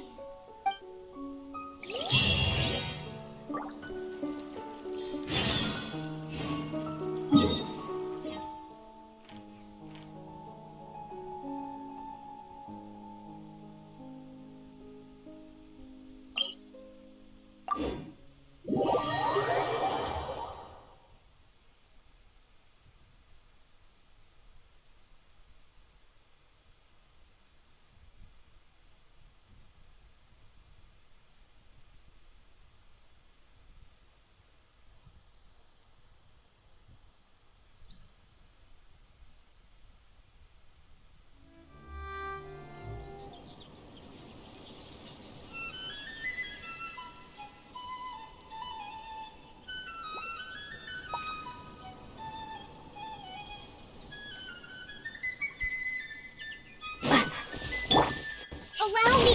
Allow me!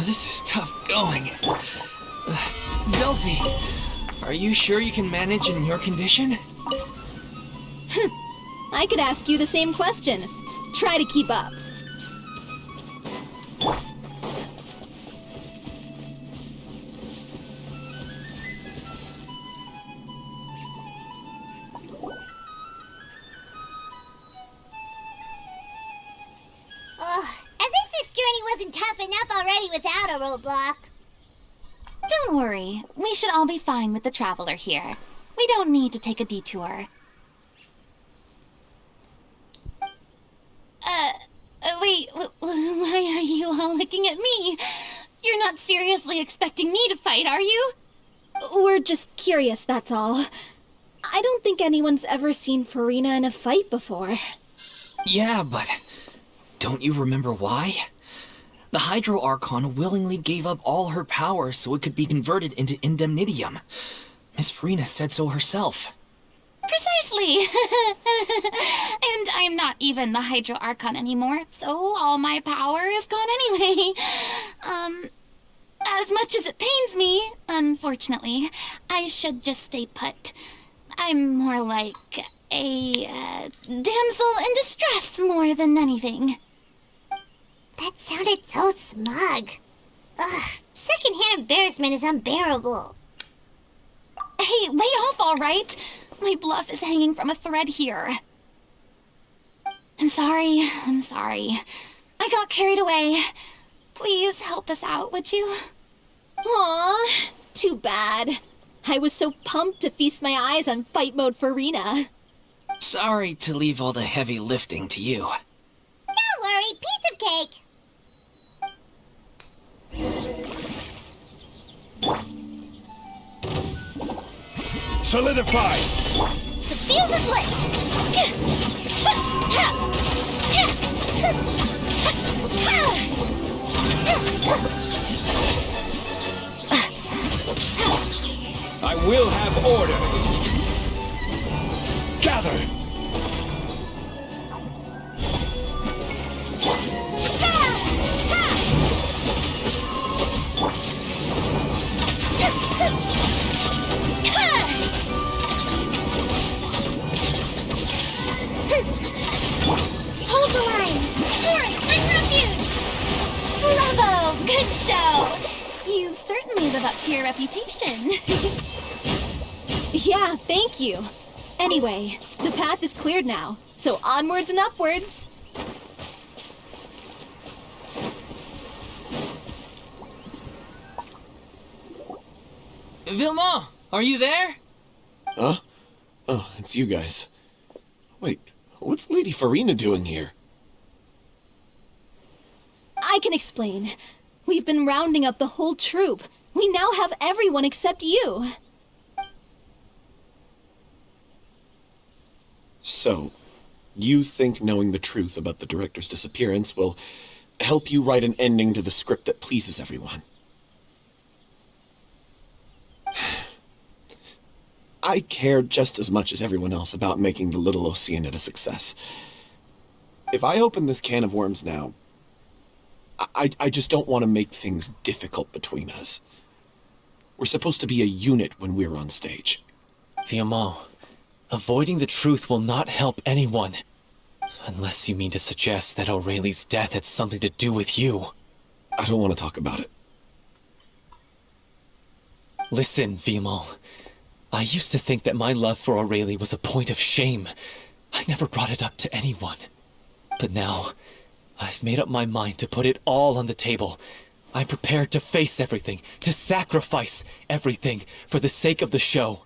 This is tough going. Delphi, are you sure you can manage in your condition? I could ask you the same question. Try to keep up. As if this journey wasn't tough enough already without a roadblock. Don't worry. We should all be fine with the traveler here. We don't need to take a detour. Wait, why are you all looking at me? You're not seriously expecting me to fight, are you? We're just curious, that's all. I don't think anyone's ever seen Furina in a fight before. Yeah, but don't you remember why? The Hydro Archon willingly gave up all her power so it could be converted into indemnitium. Miss Furina said so herself. Precisely! And I'm not even the Hydro Archon anymore, so all my power is gone anyway. As much as it pains me, unfortunately, I should just stay put. I'm more like a damsel in distress more than anything. That sounded so smug. Ugh, secondhand embarrassment is unbearable. Hey, lay off, all right? My bluff is hanging from a thread here. I'm sorry. I got carried away. Please help us out, would you? Aw, too bad. I was so pumped to feast my eyes on fight mode Furina. Sorry to leave all the heavy lifting to you. Don't worry, piece of cake. Solidify! The fuse is lit! I will have order! Gather! Hold the line! Taurus, bring refuge! Bravo! Good show! You certainly live up to your reputation. Yeah, thank you. Anyway, the path is cleared now, so onwards and upwards. Vilmont, are you there? Huh? Oh, it's you guys. Wait, what's Lady Furina doing here? I can explain. We've been rounding up the whole troop. We now have everyone except you. So, you think knowing the truth about the director's disappearance will help you write an ending to the script that pleases everyone? I care just as much as everyone else about making the Little Oceanid a success. If I open this can of worms now, I just don't want to make things difficult between us. We're supposed to be a unit when we're on stage. Vilmont, avoiding the truth will not help anyone. Unless you mean to suggest that Aurelie's death had something to do with you. I don't want to talk about it. Listen, Vilmont. I used to think that my love for Aurelie was a point of shame. I never brought it up to anyone. But now, I've made up my mind to put it all on the table. I'm prepared to face everything, to sacrifice everything for the sake of the show.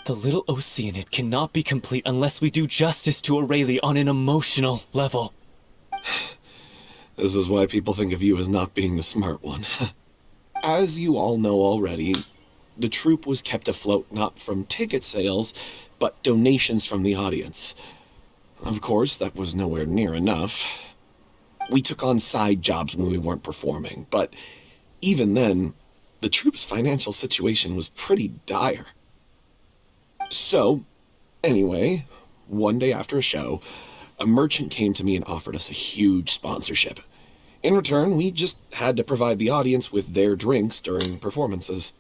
The Little Oceanid cannot be complete unless we do justice to Aurelie on an emotional level. This is why people think of you as not being the smart one. As you all know already, the troupe was kept afloat not from ticket sales, but donations from the audience. Of course, that was nowhere near enough. We took on side jobs when we weren't performing, but even then, the troupe's financial situation was pretty dire. So, anyway, one day after a show, a merchant came to me and offered us a huge sponsorship. In return, we just had to provide the audience with their drinks during performances.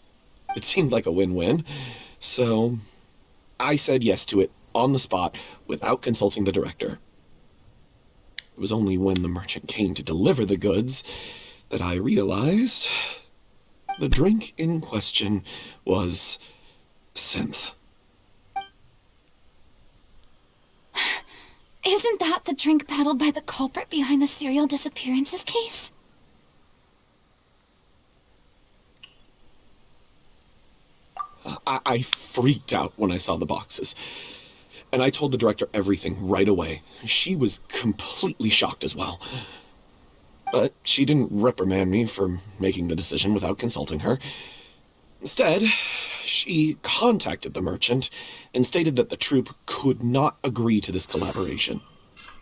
It seemed like a win-win, so I said yes to it on the spot without consulting the director. It was only when the merchant came to deliver the goods that I realized the drink in question was synth. Isn't that the drink peddled by the culprit behind the serial disappearances case? I freaked out when I saw the boxes. And I told the director everything right away. She was completely shocked as well. But she didn't reprimand me for making the decision without consulting her. Instead, she contacted the merchant and stated that the troupe could not agree to this collaboration.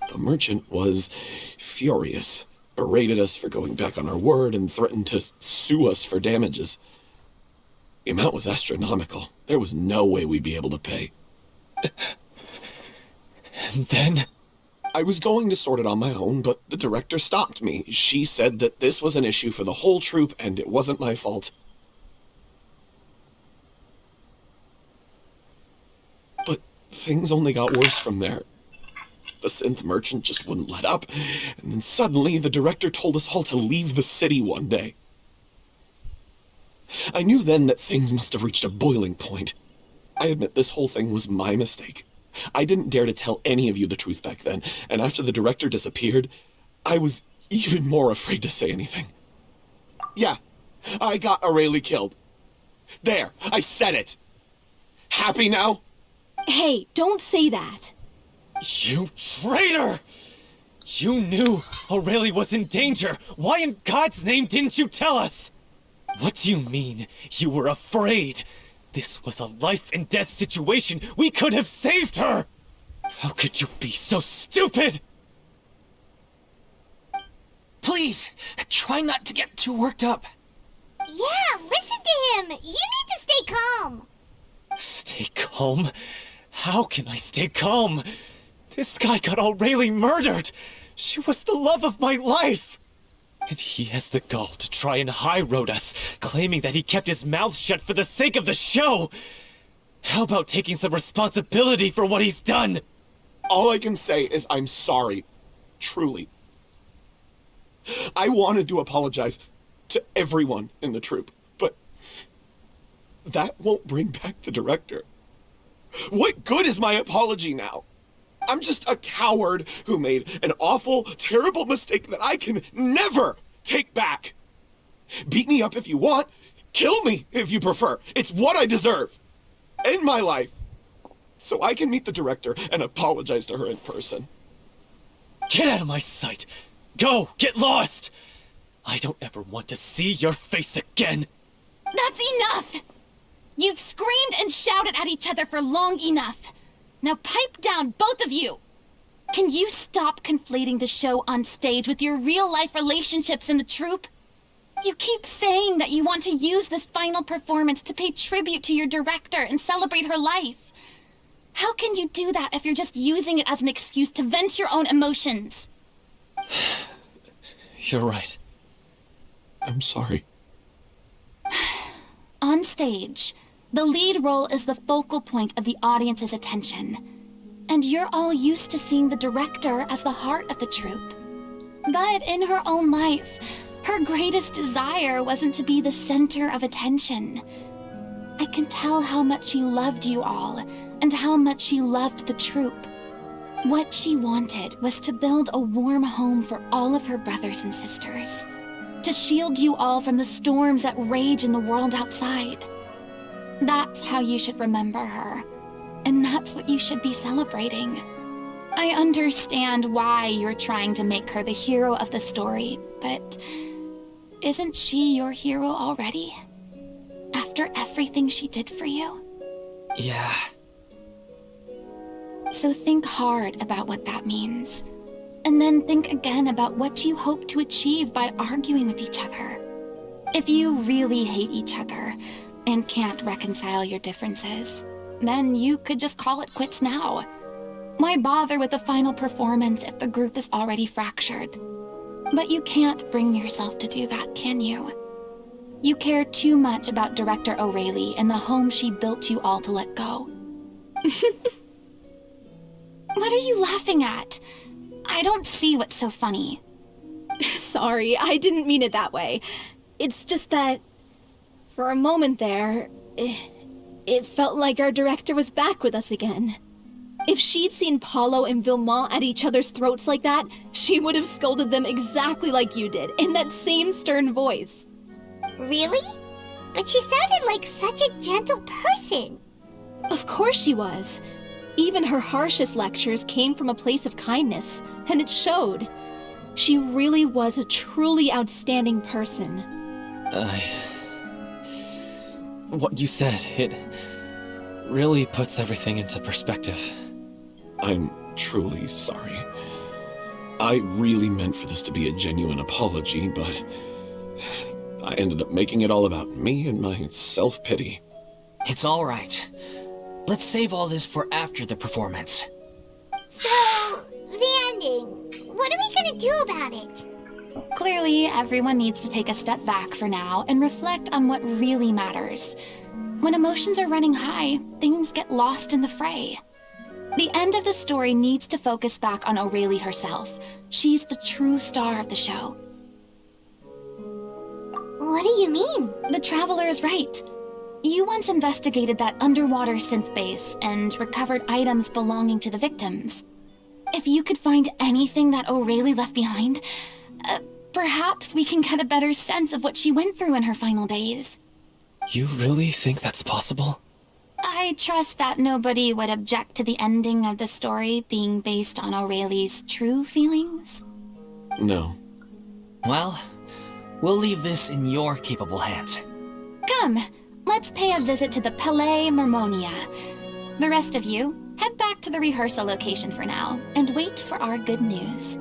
The merchant was furious, berated us for going back on our word, and threatened to sue us for damages. The amount was astronomical. There was no way we'd be able to pay. And then? I was going to sort it on my own, but the director stopped me. She said that this was an issue for the whole troupe, and it wasn't my fault. But things only got worse from there. The synth merchant just wouldn't let up, and then suddenly the director told us all to leave the city one day. I knew then that things must have reached a boiling point. I admit this whole thing was my mistake. I didn't dare to tell any of you the truth back then, and after the director disappeared, I was even more afraid to say anything. Yeah, I got Aurelie killed. There, I said it. Happy now? Hey, don't say that. You traitor! You knew Aurelie was in danger. Why in God's name didn't you tell us? What do you mean, you were afraid? This was a life-and-death situation. We could have saved her! How could you be so stupid? Please, try not to get too worked up. Yeah, listen to him. You need to stay calm. Stay calm? How can I stay calm? This guy got Aurelie murdered! She was the love of my life! And he has the gall to try and high-road us, claiming that he kept his mouth shut for the sake of the show! How about taking some responsibility for what he's done? All I can say is I'm sorry. Truly. I wanted to apologize to everyone in the troupe, but that won't bring back the director. What good is my apology now? I'm just a coward who made an awful, terrible mistake that I can never take back. Beat me up if you want. Kill me if you prefer. It's what I deserve. End my life. So I can meet the director and apologize to her in person. Get out of my sight! Go! Get lost! I don't ever want to see your face again! That's enough! You've screamed and shouted at each other for long enough. Now pipe down, both of you! Can you stop conflating the show on stage with your real-life relationships in the troupe? You keep saying that you want to use this final performance to pay tribute to your director and celebrate her life. How can you do that if you're just using it as an excuse to vent your own emotions? You're right. I'm sorry. On stage, the lead role is the focal point of the audience's attention. And you're all used to seeing the director as the heart of the troupe. But in her own life, her greatest desire wasn't to be the center of attention. I can tell how much she loved you all, and how much she loved the troupe. What she wanted was to build a warm home for all of her brothers and sisters. To shield you all from the storms that rage in the world outside. That's how you should remember her. And that's what you should be celebrating. I understand why you're trying to make her the hero of the story, but isn't she your hero already? After everything she did for you? Yeah. So think hard about what that means. And then think again about what you hope to achieve by arguing with each other. If you really hate each other and can't reconcile your differences, then you could just call it quits now. Why bother with the final performance if the group is already fractured? But you can't bring yourself to do that, can you? You care too much about Director Aurelie and the home she built you all to let go. What are you laughing at? I don't see what's so funny. Sorry, I didn't mean it that way. It's just that, for a moment there, it felt like our director was back with us again. If she'd seen Paulo and Villemont at each other's throats like that, she would have scolded them exactly like you did, in that same stern voice. Really? But she sounded like such a gentle person. Of course she was. Even her harshest lectures came from a place of kindness, and it showed. She really was a truly outstanding person. What you said, it really puts everything into perspective. I'm truly sorry. I really meant for this to be a genuine apology, but I ended up making it all about me and my self-pity. It's all right. Let's save all this for after the performance. So, the ending. What are we gonna do about it? Clearly, everyone needs to take a step back for now and reflect on what really matters. When emotions are running high, things get lost in the fray. The end of the story needs to focus back on O'Reilly herself. She's the true star of the show. What do you mean? The Traveler is right. You once investigated that underwater synth base and recovered items belonging to the victims. If you could find anything that O'Reilly left behind, perhaps we can get a better sense of what she went through in her final days. You really think that's possible? I trust that nobody would object to the ending of the story being based on O'Reilly's true feelings. No. Well, we'll leave this in your capable hands. Come, let's pay a visit to the Palais Marmonia. The rest of you, head back to the rehearsal location for now and wait for our good news.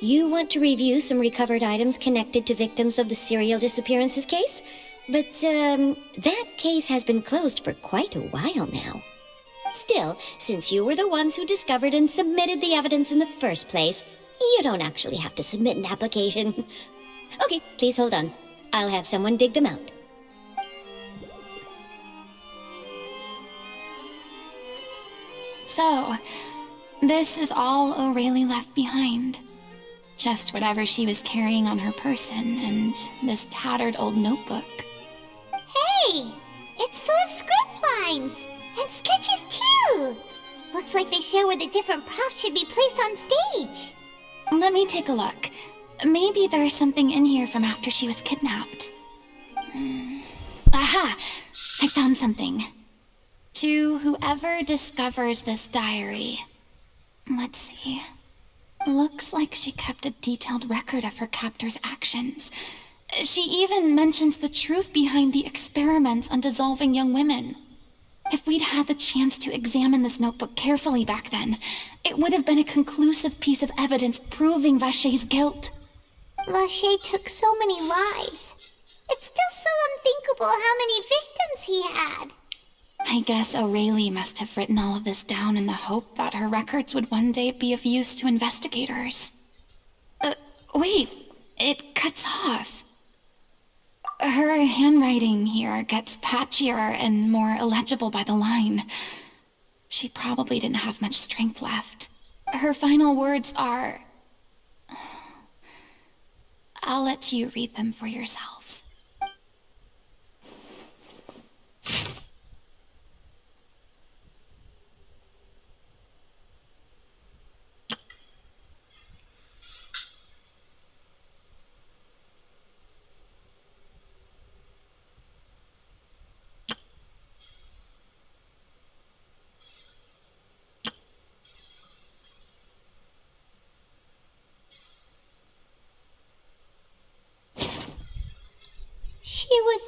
You want to review some recovered items connected to victims of the serial disappearances case? But, that case has been closed for quite a while now. Still, since you were the ones who discovered and submitted the evidence in the first place, you don't actually have to submit an application. Okay, please hold on. I'll have someone dig them out. So, this is all O'Reilly left behind. Just whatever she was carrying on her person and this tattered old notebook. Hey! It's full of script lines! And sketches too! Looks like they show where the different props should be placed on stage. Let me take a look. Maybe there's something in here from after she was kidnapped. Aha! I found something. To whoever discovers this diary. Let's see. Looks like she kept a detailed record of her captor's actions. She even mentions the truth behind the experiments on dissolving young women. If we'd had the chance to examine this notebook carefully back then, it would have been a conclusive piece of evidence proving Vacher's guilt. Vacher took so many lives. It's still so unthinkable how many victims he had. I guess O'Reilly must have written all of this down in the hope that her records would one day be of use to investigators. Wait, it cuts off. Her handwriting here gets patchier and more illegible by the line. She probably didn't have much strength left. Her final words are... I'll let you read them for yourselves.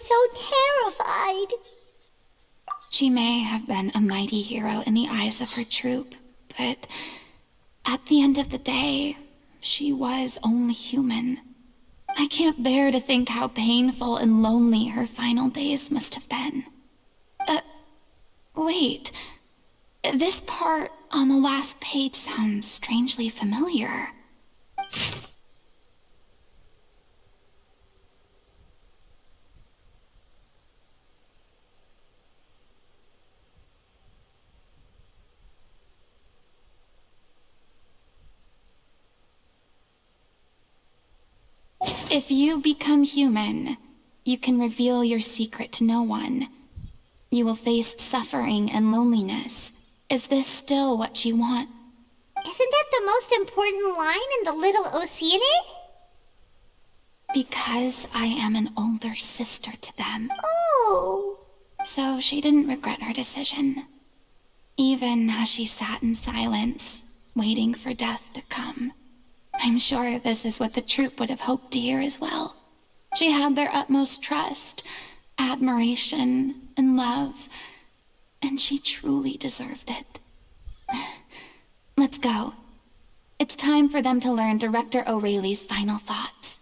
so terrified. She may have been a mighty hero in the eyes of her troop, but at the end of the day, she was only human. I can't bear to think how painful and lonely her final days must have been. Wait. This part on the last page sounds strangely familiar. If you become human, you can reveal your secret to no one. You will face suffering and loneliness. Is this still what you want? Isn't that the most important line in the Little Oceanid? Because I am an older sister to them. Oh. So she didn't regret her decision. Even as she sat in silence, waiting for death to come. I'm sure this is what the troupe would have hoped to hear as well. She had their utmost trust, admiration, and love, and she truly deserved it. Let's go. It's time for them to learn Director O'Reilly's final thoughts.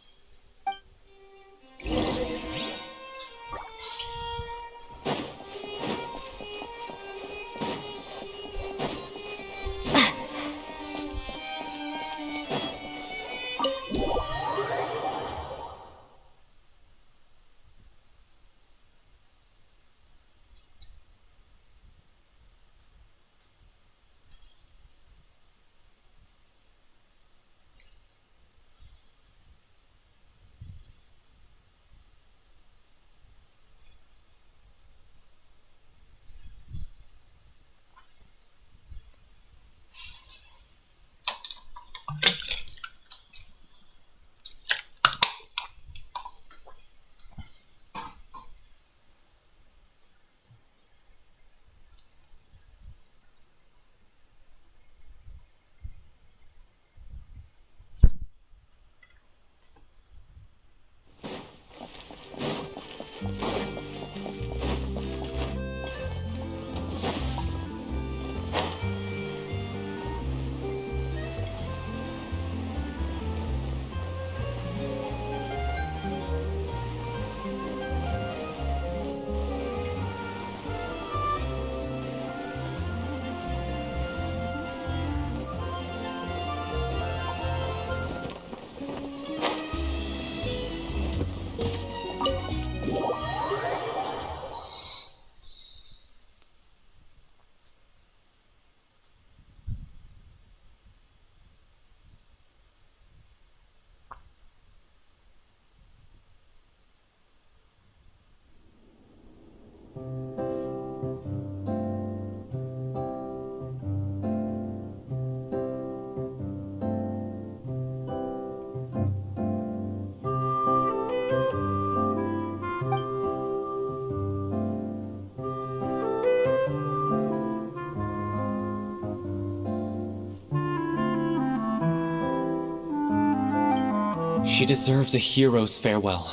She deserves a hero's farewell.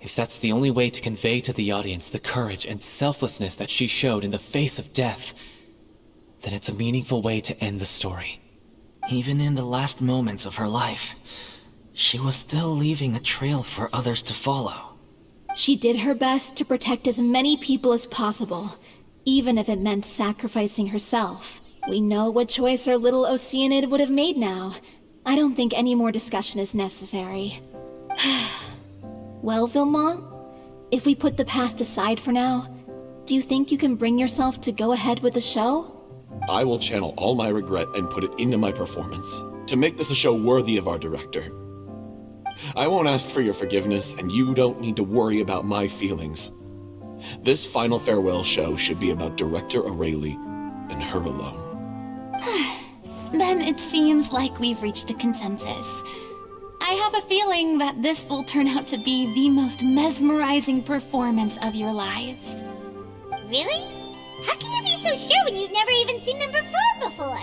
If that's the only way to convey to the audience the courage and selflessness that she showed in the face of death, then it's a meaningful way to end the story. Even in the last moments of her life, she was still leaving a trail for others to follow. She did her best to protect as many people as possible, even if it meant sacrificing herself. We know what choice our little Oceanid would have made now. I don't think any more discussion is necessary. Well, Vilmont, if we put the past aside for now, do you think you can bring yourself to go ahead with the show? I will channel all my regret and put it into my performance, to make this a show worthy of our director. I won't ask for your forgiveness, and you don't need to worry about my feelings. This final farewell show should be about Director O'Reilly and her alone. Then it seems like we've reached a consensus. I have a feeling that this will turn out to be the most mesmerizing performance of your lives. Really? How can you be so sure when you've never even seen them perform before?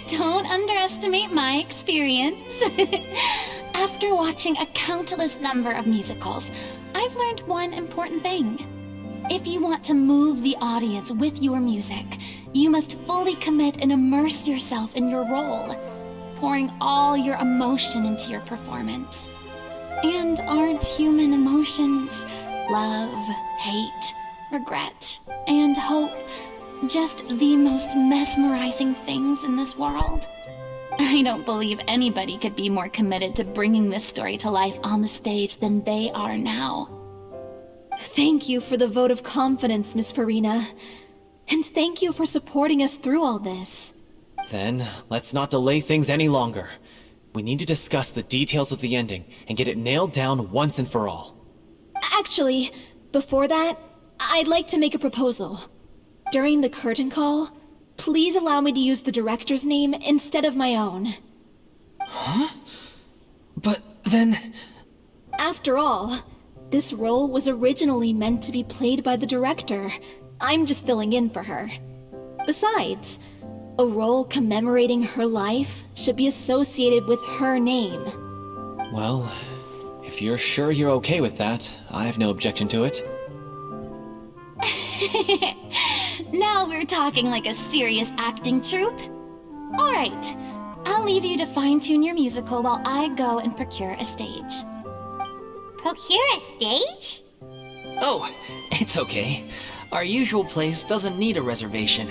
Don't underestimate my experience. After After watching a countless number of musicals, I've learned one important thing. If you want to move the audience with your music, you must fully commit and immerse yourself in your role, pouring all your emotion into your performance. And aren't human emotions, love, hate, regret, and hope, just the most mesmerizing things in this world? I don't believe anybody could be more committed to bringing this story to life on the stage than they are now. Thank you for the vote of confidence, Miss Furina. And thank you for supporting us through all this. Then, let's not delay things any longer. We need to discuss the details of the ending and get it nailed down once and for all. Actually, before that, I'd like to make a proposal. During the curtain call, please allow me to use the director's name instead of my own. Huh? But then... After all, this role was originally meant to be played by the director. I'm just filling in for her. Besides, a role commemorating her life should be associated with her name. Well, if you're sure you're okay with that, I have no objection to it. Now we're talking like a serious acting troupe. All right, I'll leave you to fine-tune your musical while I go and procure a stage. Procure a stage? Oh, it's okay. Our usual place doesn't need a reservation.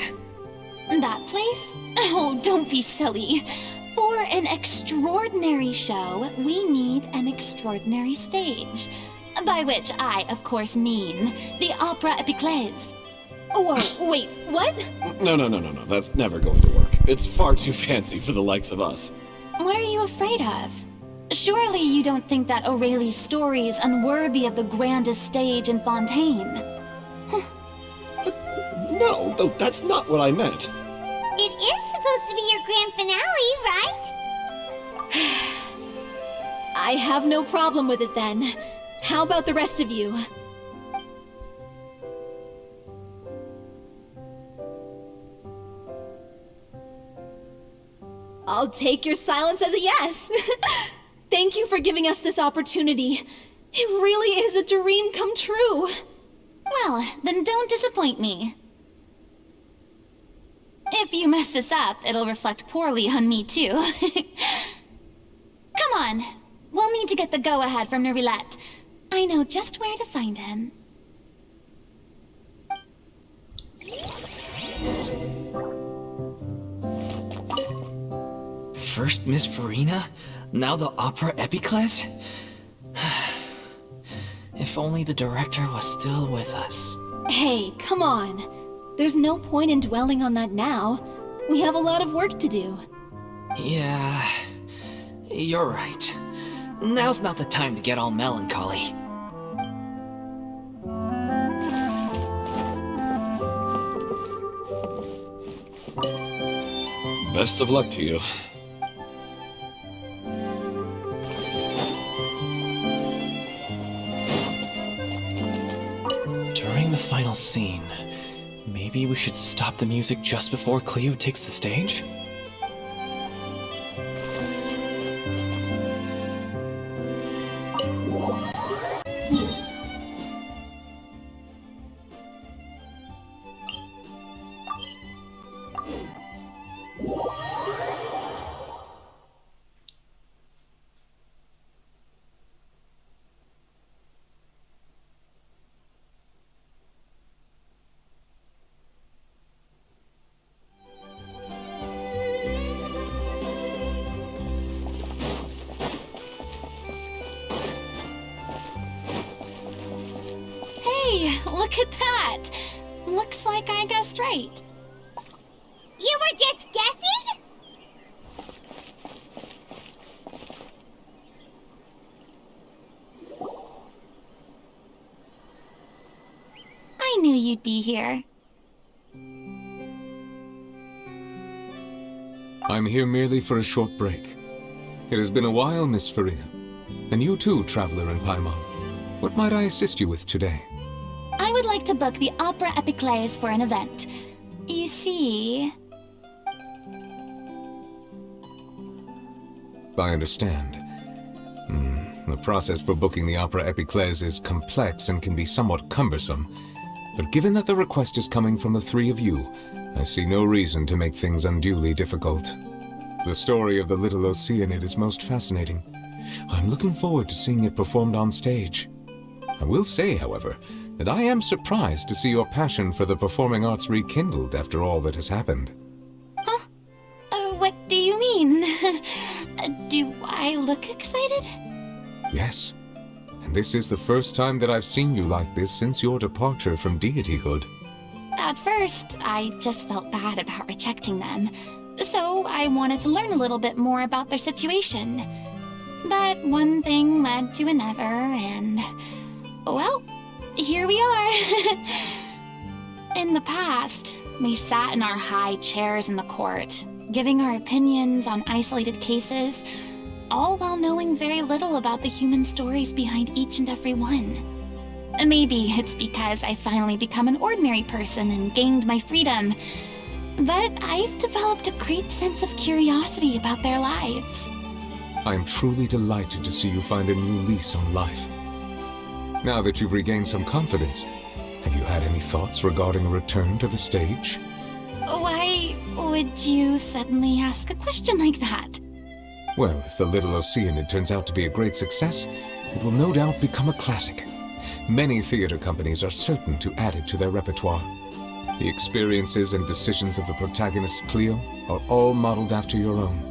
That place? Oh, don't be silly. For an extraordinary show, we need an extraordinary stage. By which I, of course, mean the Opera Epiclese. Whoa, wait, what? No, that's never going to work. It's far too fancy for the likes of us. What are you afraid of? Surely you don't think that Aurelie's story is unworthy of the grandest stage in Fontaine. No, that's not what I meant. It is supposed to be your grand finale, right? I have no problem with it then. How about the rest of you? I'll take your silence as a yes. Thank you for giving us this opportunity. It really is a dream come true. Well, then don't disappoint me. If you mess this up, it'll reflect poorly on me too. Come on, we'll need to get the go-ahead from Neuvillette. I know just where to find him. First Miss Furina, now the Opera Epiclese? If only the director was still with us. Hey, come on. There's no point in dwelling on that now. We have a lot of work to do. Yeah, you're right. Now's not the time to get all melancholy. Best of luck to you. During the final scene, maybe we should stop the music just before Cleo takes the stage? Look at that! Looks like I guessed right. You were just guessing? I knew you'd be here. I'm here merely for a short break. It has been a while, Miss Furina. And you too, traveler in Paimon. What might I assist you with today? I would like to book the Opera Epiclese for an event. You see... I understand. The process for booking the opera epiclese is complex and can be somewhat cumbersome. But given that the request is coming from the three of you, I see no reason to make things unduly difficult. The story of the little Oceanid is most fascinating. I'm looking forward to seeing it performed on stage. I will say, however, that I am surprised to see your passion for the performing arts rekindled after all that has happened. Huh? What do you mean? Do I look excited? Yes, and this is the first time that I've seen you like this since your departure from deityhood. At first, I just felt bad about rejecting them, so I wanted to learn a little bit more about their situation. But one thing led to another, and, well, here we are. In the past, we sat in our high chairs in the court, giving our opinions on isolated cases, all while knowing very little about the human stories behind each and every one. Maybe it's because I finally become an ordinary person and gained my freedom, but I've developed a great sense of curiosity about their lives. I am truly delighted to see you find a new lease on life. Now that you've regained some confidence, have you had any thoughts regarding a return to the stage? Why would you suddenly ask a question like that? Well, if the Little Oceanid turns out to be a great success, it will no doubt become a classic. Many theater companies are certain to add it to their repertoire. The experiences and decisions of the protagonist Cleo are all modeled after your own.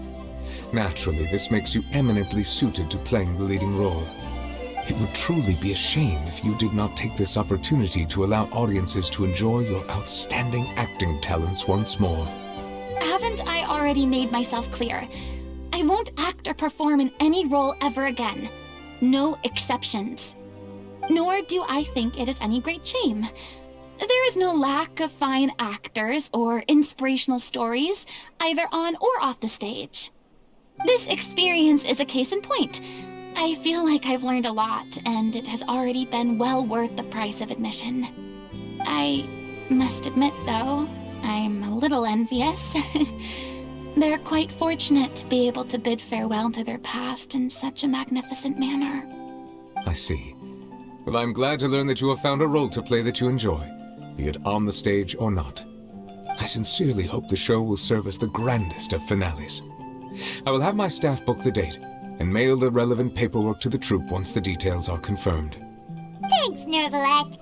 Naturally, this makes you eminently suited to playing the leading role. It would truly be a shame if you did not take this opportunity to allow audiences to enjoy your outstanding acting talents once more. Haven't I already made myself clear? I won't act or perform in any role ever again. No exceptions. Nor do I think it is any great shame. There is no lack of fine actors or inspirational stories, either on or off the stage. This experience is a case in point. I feel like I've learned a lot, and it has already been well worth the price of admission. I must admit, though, I'm a little envious. They're quite fortunate to be able to bid farewell to their past in such a magnificent manner. I see. Well, I'm glad to learn that you have found a role to play that you enjoy, be it on the stage or not. I sincerely hope the show will serve as the grandest of finales. I will have my staff book the date and mail the relevant paperwork to the troupe once the details are confirmed. Thanks, Nervalet.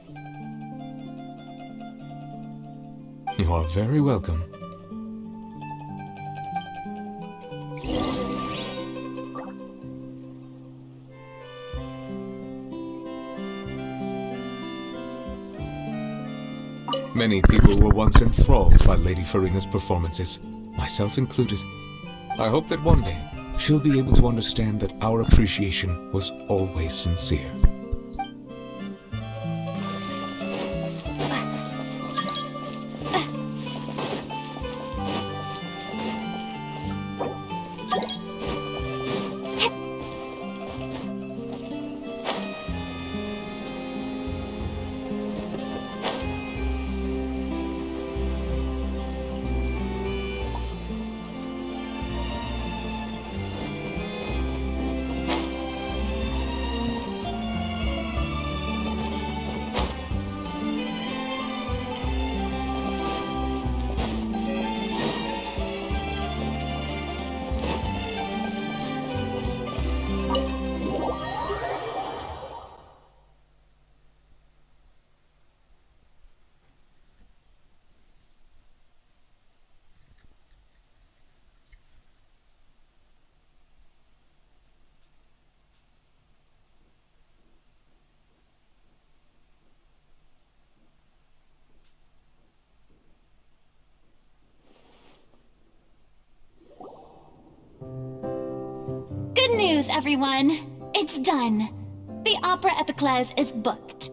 You are very welcome. Many people were once enthralled by Lady Furina's performances, myself included. I hope that one day she'll be able to understand that our appreciation was always sincere. Good news, everyone! It's done. The opera epiclese is booked.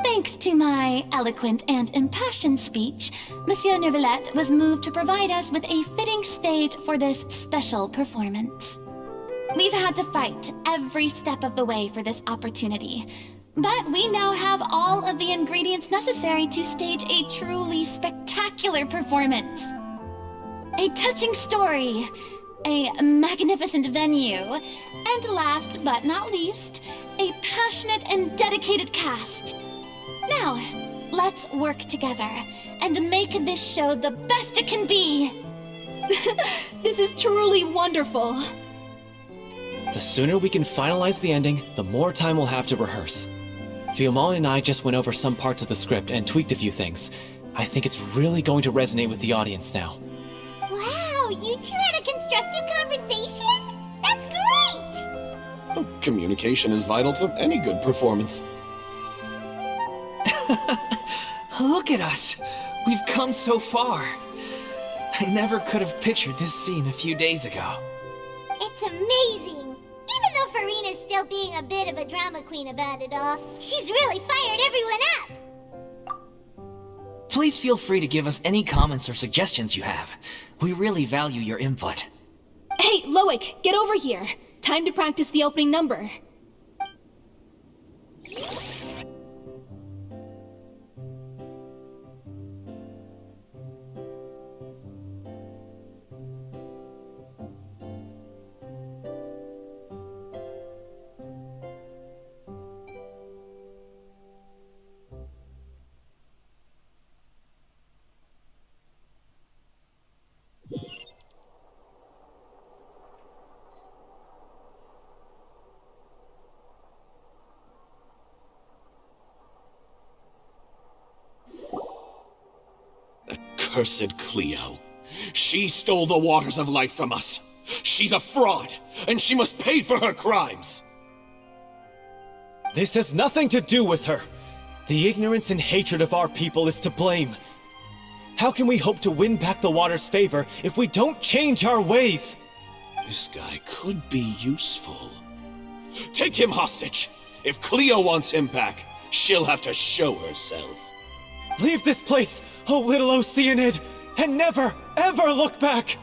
Thanks to my eloquent and impassioned speech, Monsieur Neuvillette was moved to provide us with a fitting stage for this special performance. We've had to fight every step of the way for this opportunity, but we now have all of the ingredients necessary to stage a truly spectacular performance. A touching story, a magnificent venue, and last but not least, a passionate and dedicated cast. Now, let's work together and make this show the best it can be. This is truly wonderful. The sooner we can finalize the ending, the more time we'll have to rehearse. Fiumali and I just went over some parts of the script and tweaked a few things. I think it's really going to resonate with the audience now. Wow, you two had a constructive conversation? That's great! Communication is vital to any good performance. Look at us! We've come so far. I never could have pictured this scene a few days ago. It's amazing! Even though Furina's still being a bit of a drama queen about it all, she's really fired everyone up! Please feel free to give us any comments or suggestions you have. We really value your input. Hey, Loic, get over here. Time to practice the opening number. Cursed Cleo. She stole the waters of life from us. She's a fraud, and she must pay for her crimes. This has nothing to do with her. The ignorance and hatred of our people is to blame. How can we hope to win back the water's favor if we don't change our ways? This guy could be useful. Take him hostage. If Cleo wants him back, she'll have to show herself. Leave this place, O little Oceanid, and never, ever look back!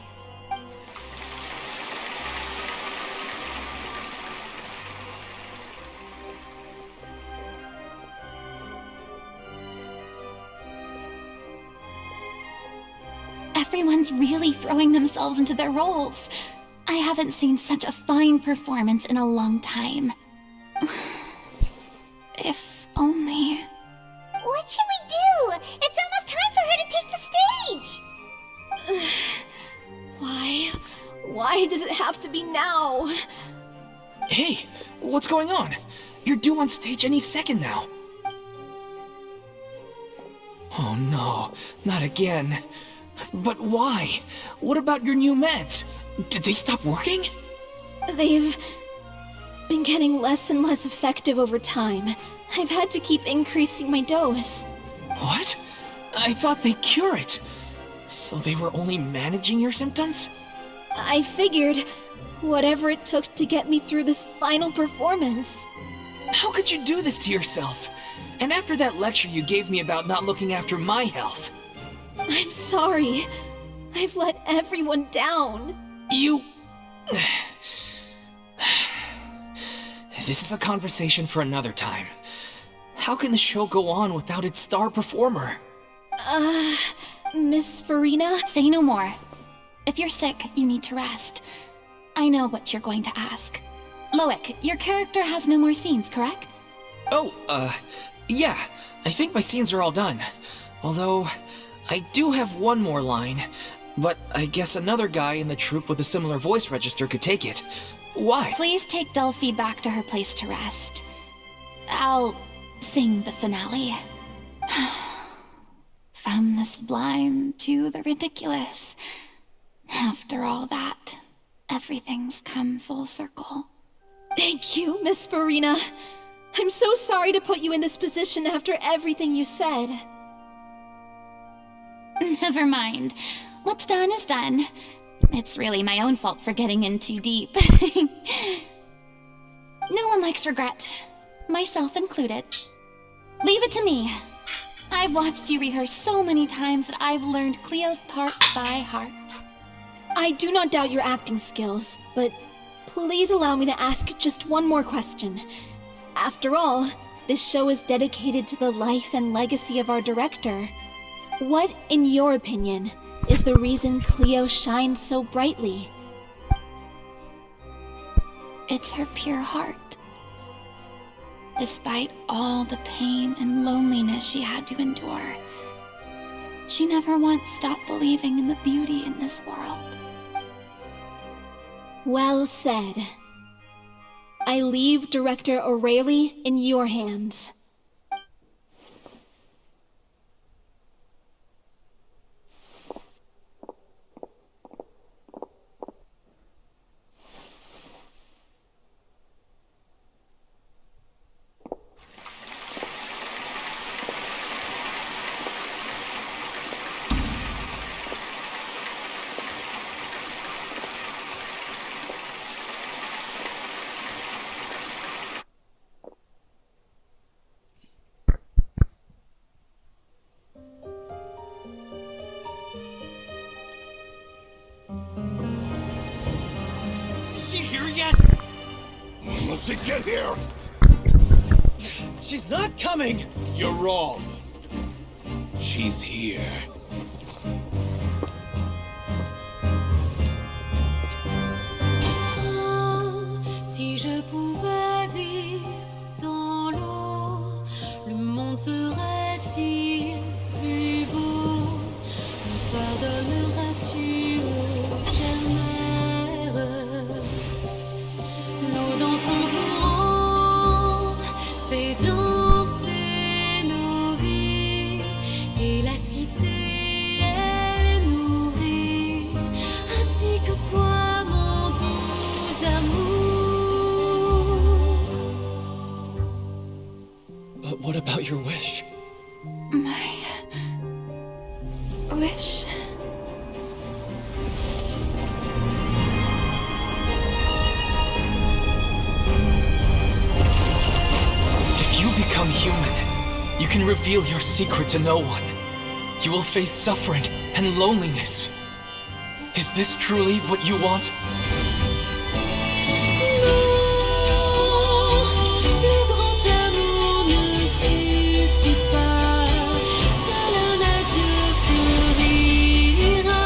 Everyone's really throwing themselves into their roles. I haven't seen such a fine performance in a long time. If only... What should we do? It's almost time for her to take the stage! Why? Why does it have to be now? Hey, what's going on? You're due on stage any second now. Oh no, not again. But why? What about your new meds? Did they stop working? They've been getting less and less effective over time. I've had to keep increasing my dose. What? I thought they cure it. So they were only managing your symptoms? I figured whatever it took to get me through this final performance. How could you do this to yourself? And after that lecture you gave me about not looking after my health. I'm sorry. I've let everyone down. You... This is a conversation for another time. How can the show go on without its star performer? Miss Furina? Say no more. If you're sick, you need to rest. I know what you're going to ask. Loic, your character has no more scenes, correct? Oh, yeah. I think my scenes are all done. Although, I do have one more line. But I guess another guy in the troupe with a similar voice register could take it. Why? Please take Delphi back to her place to rest. I'll sing the finale. From the sublime to the ridiculous. After all that, everything's come full circle. Thank you, Miss Furina. I'm so sorry to put you in this position after everything you said. Never mind. What's done is done. It's really my own fault for getting in too deep. No one likes regrets, myself included. Leave it to me. I've watched you rehearse so many times that I've learned Cleo's part by heart. I do not doubt your acting skills, but please allow me to ask just one more question. After all, this show is dedicated to the life and legacy of our director. What, in your opinion, is the reason Cleo shines so brightly? It's her pure heart. Despite all the pain and loneliness she had to endure, she never once stopped believing in the beauty in this world. Well said. I leave Director O'Reilly in your hands. Is she here yet? When will she get here? She's not coming! You're wrong. She's here. Si je pouvais vivre dans l'eau, le monde serait-il plus beau? Me pardonneras-tu, ô chère mère? L'eau dans son courant fait danser nos vies, et la cité elle est nourrie, ainsi que toi, mon doux amour. But what about your wish? My wish. If you become human, you can reveal your secret to no one. You will face suffering and loneliness. Is this truly what you want? Le grand amour ne suffit pas, seul un adieu fleurira.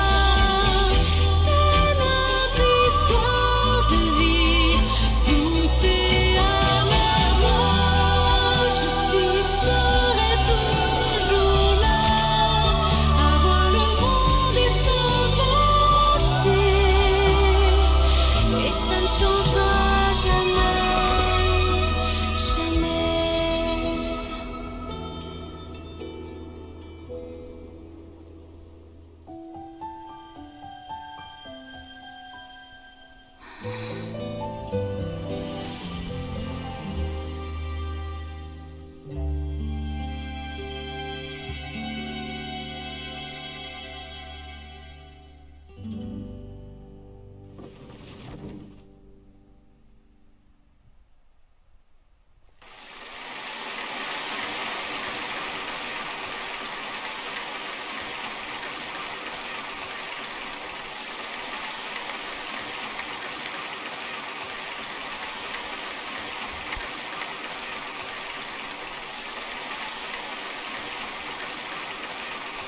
C'est notre histoire de vie, douce et amère. Je suis, serai toujours là, à voir le monde et s'inventer, et ça ne changera jamais, jamais.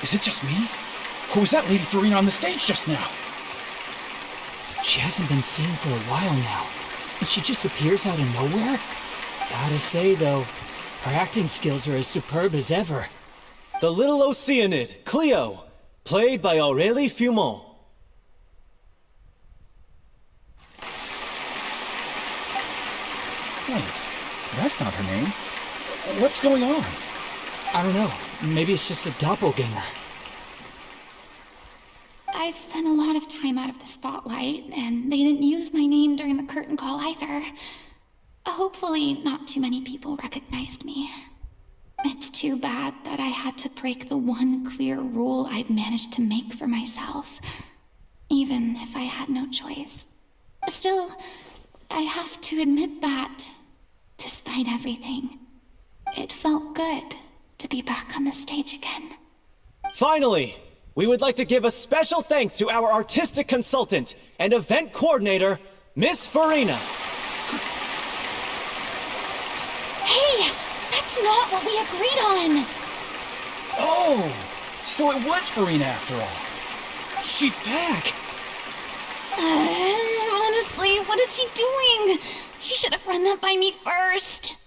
Is it just me? Or was that Lady Furina on the stage just now? She hasn't been seen for a while now, and she just appears out of nowhere? Gotta say, though, her acting skills are as superb as ever. The Little Oceanid, Cleo, played by Aurélie Fumont. Wait, that's not her name. What's going on? I don't know. Maybe it's just a doppelganger. I've spent a lot of time out of the spotlight, and they didn't use my name during the curtain call either. Hopefully, not too many people recognized me. It's too bad that I had to break the one clear rule I'd managed to make for myself, even if I had no choice. Still, I have to admit that, despite everything, it felt good to be back on the stage again. Finally, we would like to give a special thanks to our artistic consultant and event coordinator, Miss Furina. Hey, that's not what we agreed on! Oh, so it was Furina after all. She's back! Honestly, what is he doing? He should have run that by me first.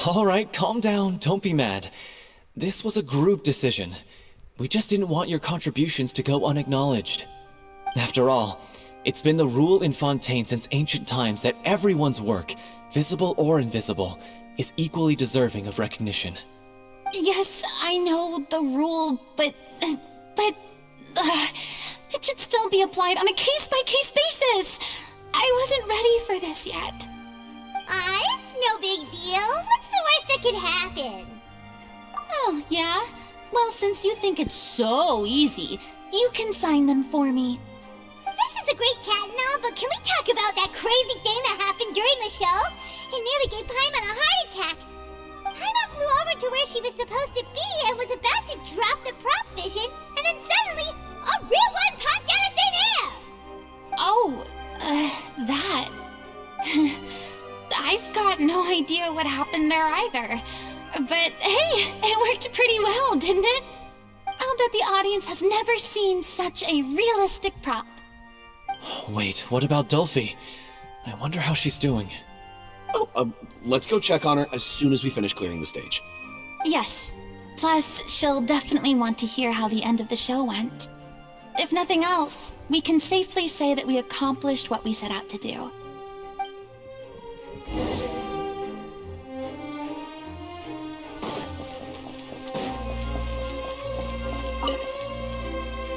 All right, calm down. Don't be mad. This was a group decision. We just didn't want your contributions to go unacknowledged. After all, it's been the rule in Fontaine since ancient times that everyone's work, visible or invisible, is equally deserving of recognition. Yes, I know the rule, but it should still be applied on a case-by-case basis. I wasn't ready for this yet. It's no big deal. What's the worst that could happen? Oh, yeah? Well, since you think it's so easy, you can sign them for me. This is a great chat and all, but can we talk about that crazy thing that happened during the show? It nearly gave Paimon a heart attack. Paimon flew over to where she was supposed to be and was about to drop the prop vision, and then suddenly, a real one popped out of thin air! Oh, that. I've got no idea what happened there either. But hey, it worked pretty well, didn't it? I'll bet the audience has never seen such a realistic prop. Wait, what about Dolphy? I wonder how she's doing. Oh, let's go check on her as soon as we finish clearing the stage. Yes. Plus, she'll definitely want to hear how the end of the show went. If nothing else, we can safely say that we accomplished what we set out to do.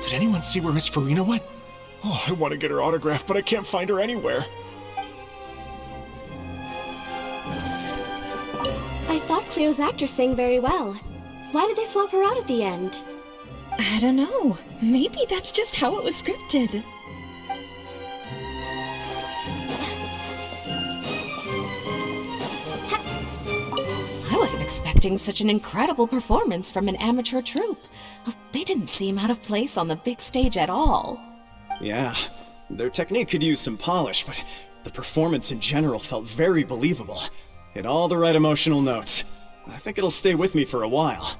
Did anyone see where Miss Furina went? Oh, I want to get her autograph, but I can't find her anywhere. I thought Cleo's actress sang very well. Why did they swap her out at the end? I don't know. Maybe that's just how it was scripted. I wasn't expecting such an incredible performance from an amateur troupe. They didn't seem out of place on the big stage at all. Yeah, their technique could use some polish, but the performance in general felt very believable. Hit all the right emotional notes. I think it'll stay with me for a while.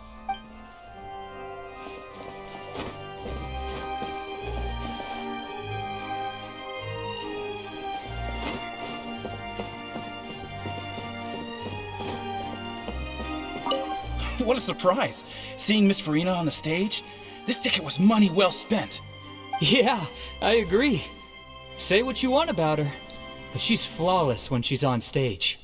What a surprise! Seeing Miss Furina on the stage? This ticket was money well spent. Yeah, I agree. Say what you want about her, but she's flawless when she's on stage.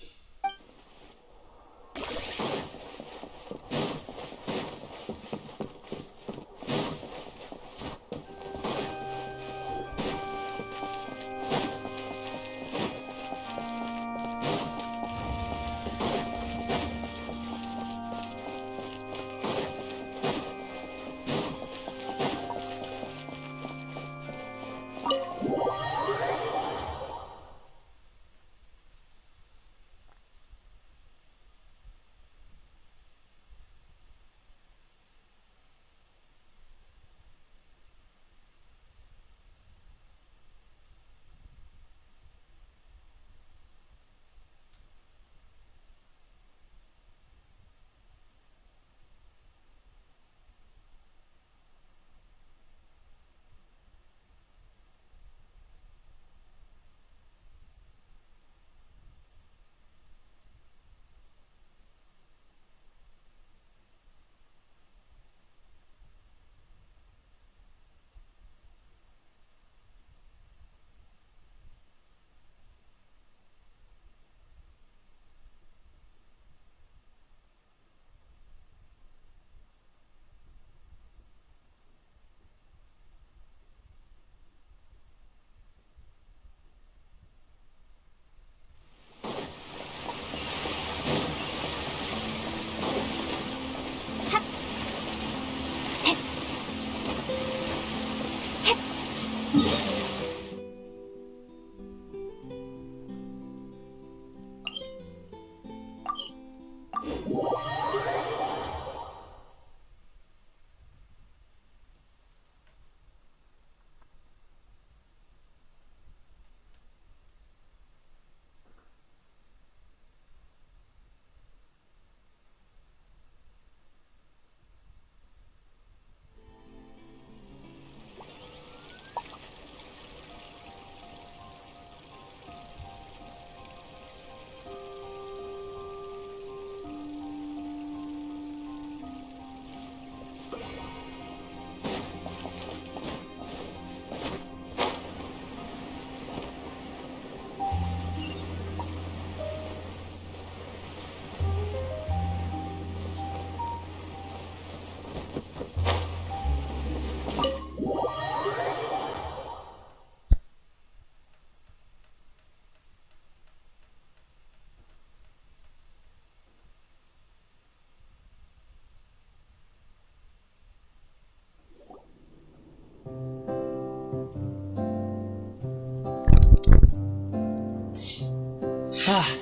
Ah,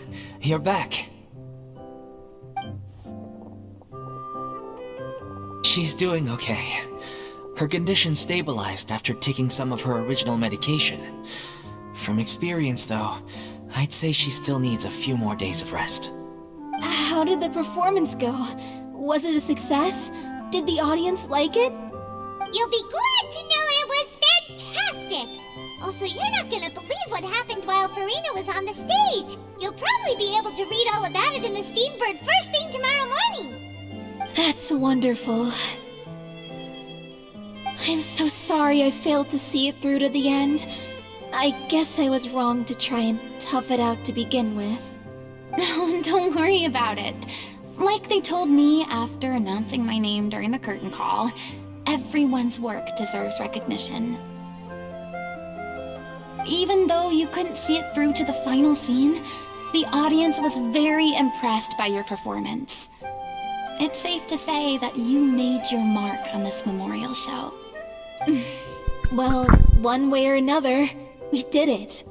you're back. She's doing okay. Her condition stabilized after taking some of her original medication. From experience, though, I'd say she still needs a few more days of rest. How did the performance go? Was it a success? Did the audience like it? You'll be glad to know it was fantastic! Also, you're not gonna believe what happened while Furina was on the stage. You'll probably be able to read all about it in the Steambird first thing tomorrow morning. That's wonderful. I'm so sorry I failed to see it through to the end. I guess I was wrong to try and tough it out to begin with. No, don't worry about it. Like they told me after announcing my name during the curtain call, everyone's work deserves recognition. Even though you couldn't see it through to the final scene, the audience was very impressed by your performance. It's safe to say that you made your mark on this memorial show. Well, one way or another, we did it.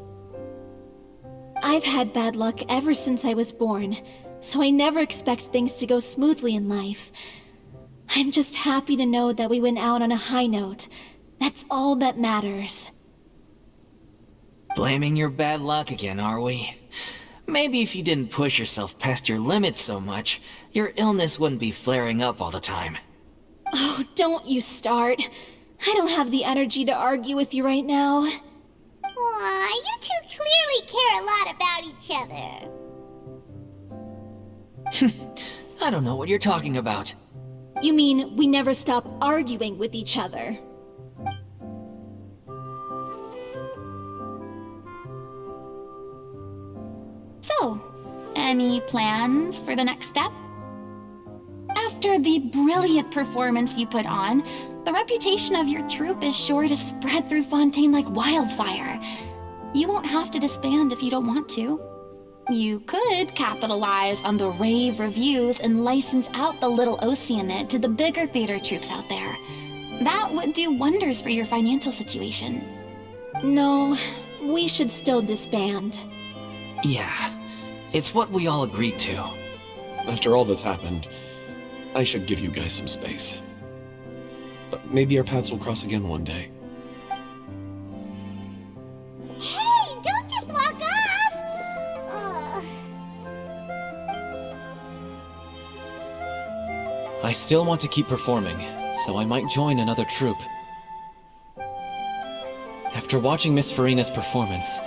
I've had bad luck ever since I was born, so I never expect things to go smoothly in life. I'm just happy to know that we went out on a high note. That's all that matters. Blaming your bad luck again, are we? Maybe if you didn't push yourself past your limits so much, your illness wouldn't be flaring up all the time. Oh, don't you start. I don't have the energy to argue with you right now. Aw, you two clearly care a lot about each other. I don't know what you're talking about. You mean we never stop arguing with each other? So, any plans for the next step? After the brilliant performance you put on, the reputation of your troupe is sure to spread through Fontaine like wildfire. You won't have to disband if you don't want to. You could capitalize on the rave reviews and license out the Little Oceanid to the bigger theater troupes out there. That would do wonders for your financial situation. No, we should still disband. Yeah, it's what we all agreed to. After all that's happened, I should give you guys some space. But maybe our paths will cross again one day. Hey, don't just walk off! Ugh. I still want to keep performing, so I might join another troupe. After watching Miss Furina's performance,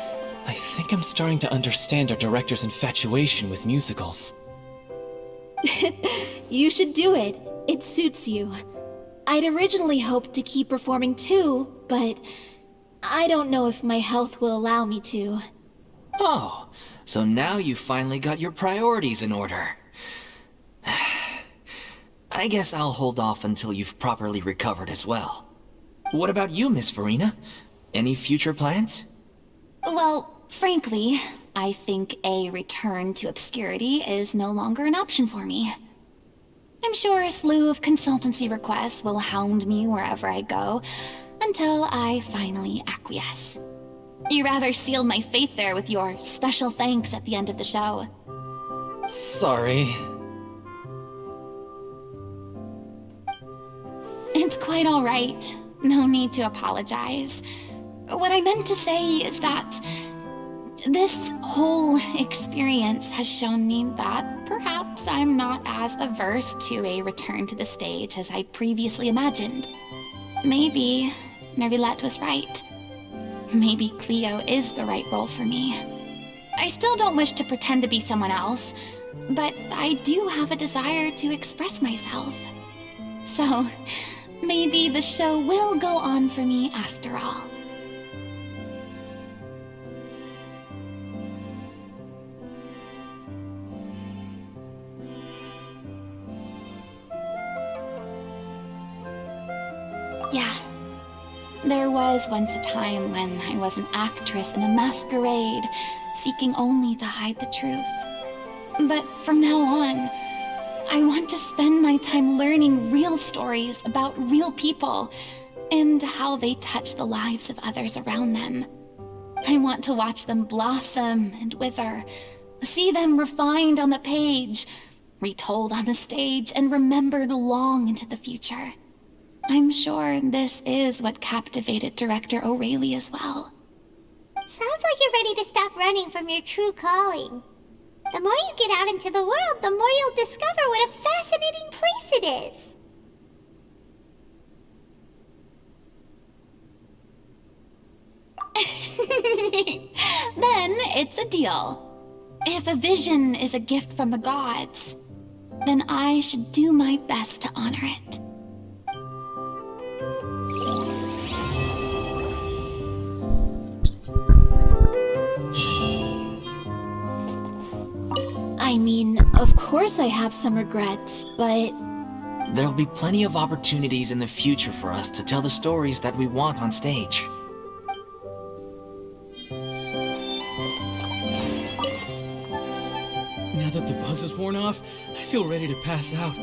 I think I'm starting to understand our director's infatuation with musicals. You should do it. It suits you. I'd originally hoped to keep performing too, but I don't know if my health will allow me to. Oh, so now you finally got your priorities in order. I guess I'll hold off until you've properly recovered as well. What about you, Miss Furina? Any future plans? Well, frankly, I think a return to obscurity is no longer an option for me. I'm sure a slew of consultancy requests will hound me wherever I go, until I finally acquiesce. You rather sealed my fate there with your special thanks at the end of the show. Sorry. It's quite all right. No need to apologize. What I meant to say is that this whole experience has shown me that perhaps I'm not as averse to a return to the stage as I previously imagined. Maybe Nervilette was right. Maybe Cleo is the right role for me. I still don't wish to pretend to be someone else, but I do have a desire to express myself. So, maybe the show will go on for me after all. Yeah. There was once a time when I was an actress in a masquerade, seeking only to hide the truth. But from now on, I want to spend my time learning real stories about real people and how they touch the lives of others around them. I want to watch them blossom and wither, See them refined on the page, retold on the stage, and remembered long into the future. I'm sure this is what captivated Director O'Reilly as well. Sounds like you're ready to stop running from your true calling. The more you get out into the world, the more you'll discover what a fascinating place it is. Then it's a deal. If a vision is a gift from the gods, then I should do my best to honor it. I mean, of course I have some regrets, but... There'll be plenty of opportunities in the future for us to tell the stories that we want on stage. Now that the buzz is worn off, I feel ready to pass out.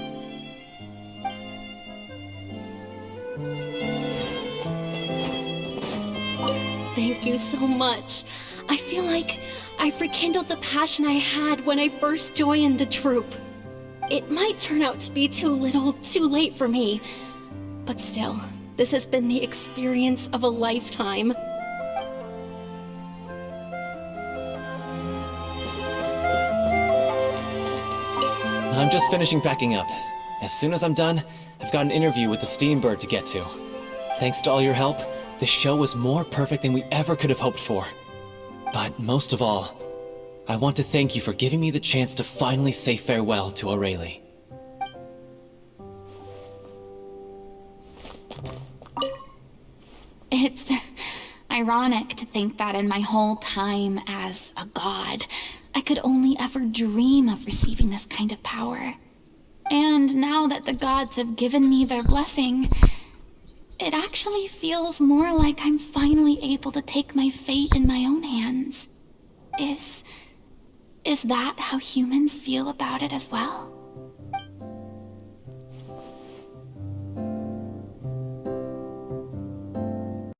Thank you so much. I feel like I've rekindled the passion I had when I first joined the troupe. It might turn out to be too little, too late for me. But still, this has been the experience of a lifetime. I'm just finishing packing up. As soon as I'm done, I've got an interview with the Steambird to get to. Thanks to all your help, this show was more perfect than we ever could have hoped for. But most of all, I want to thank you for giving me the chance to finally say farewell to O'Reilly. It's ironic to think that in my whole time as a god, I could only ever dream of receiving this kind of power. And now that the gods have given me their blessing, it actually feels more like I'm finally able to take my fate in my own hands. Is that how humans feel about it as well?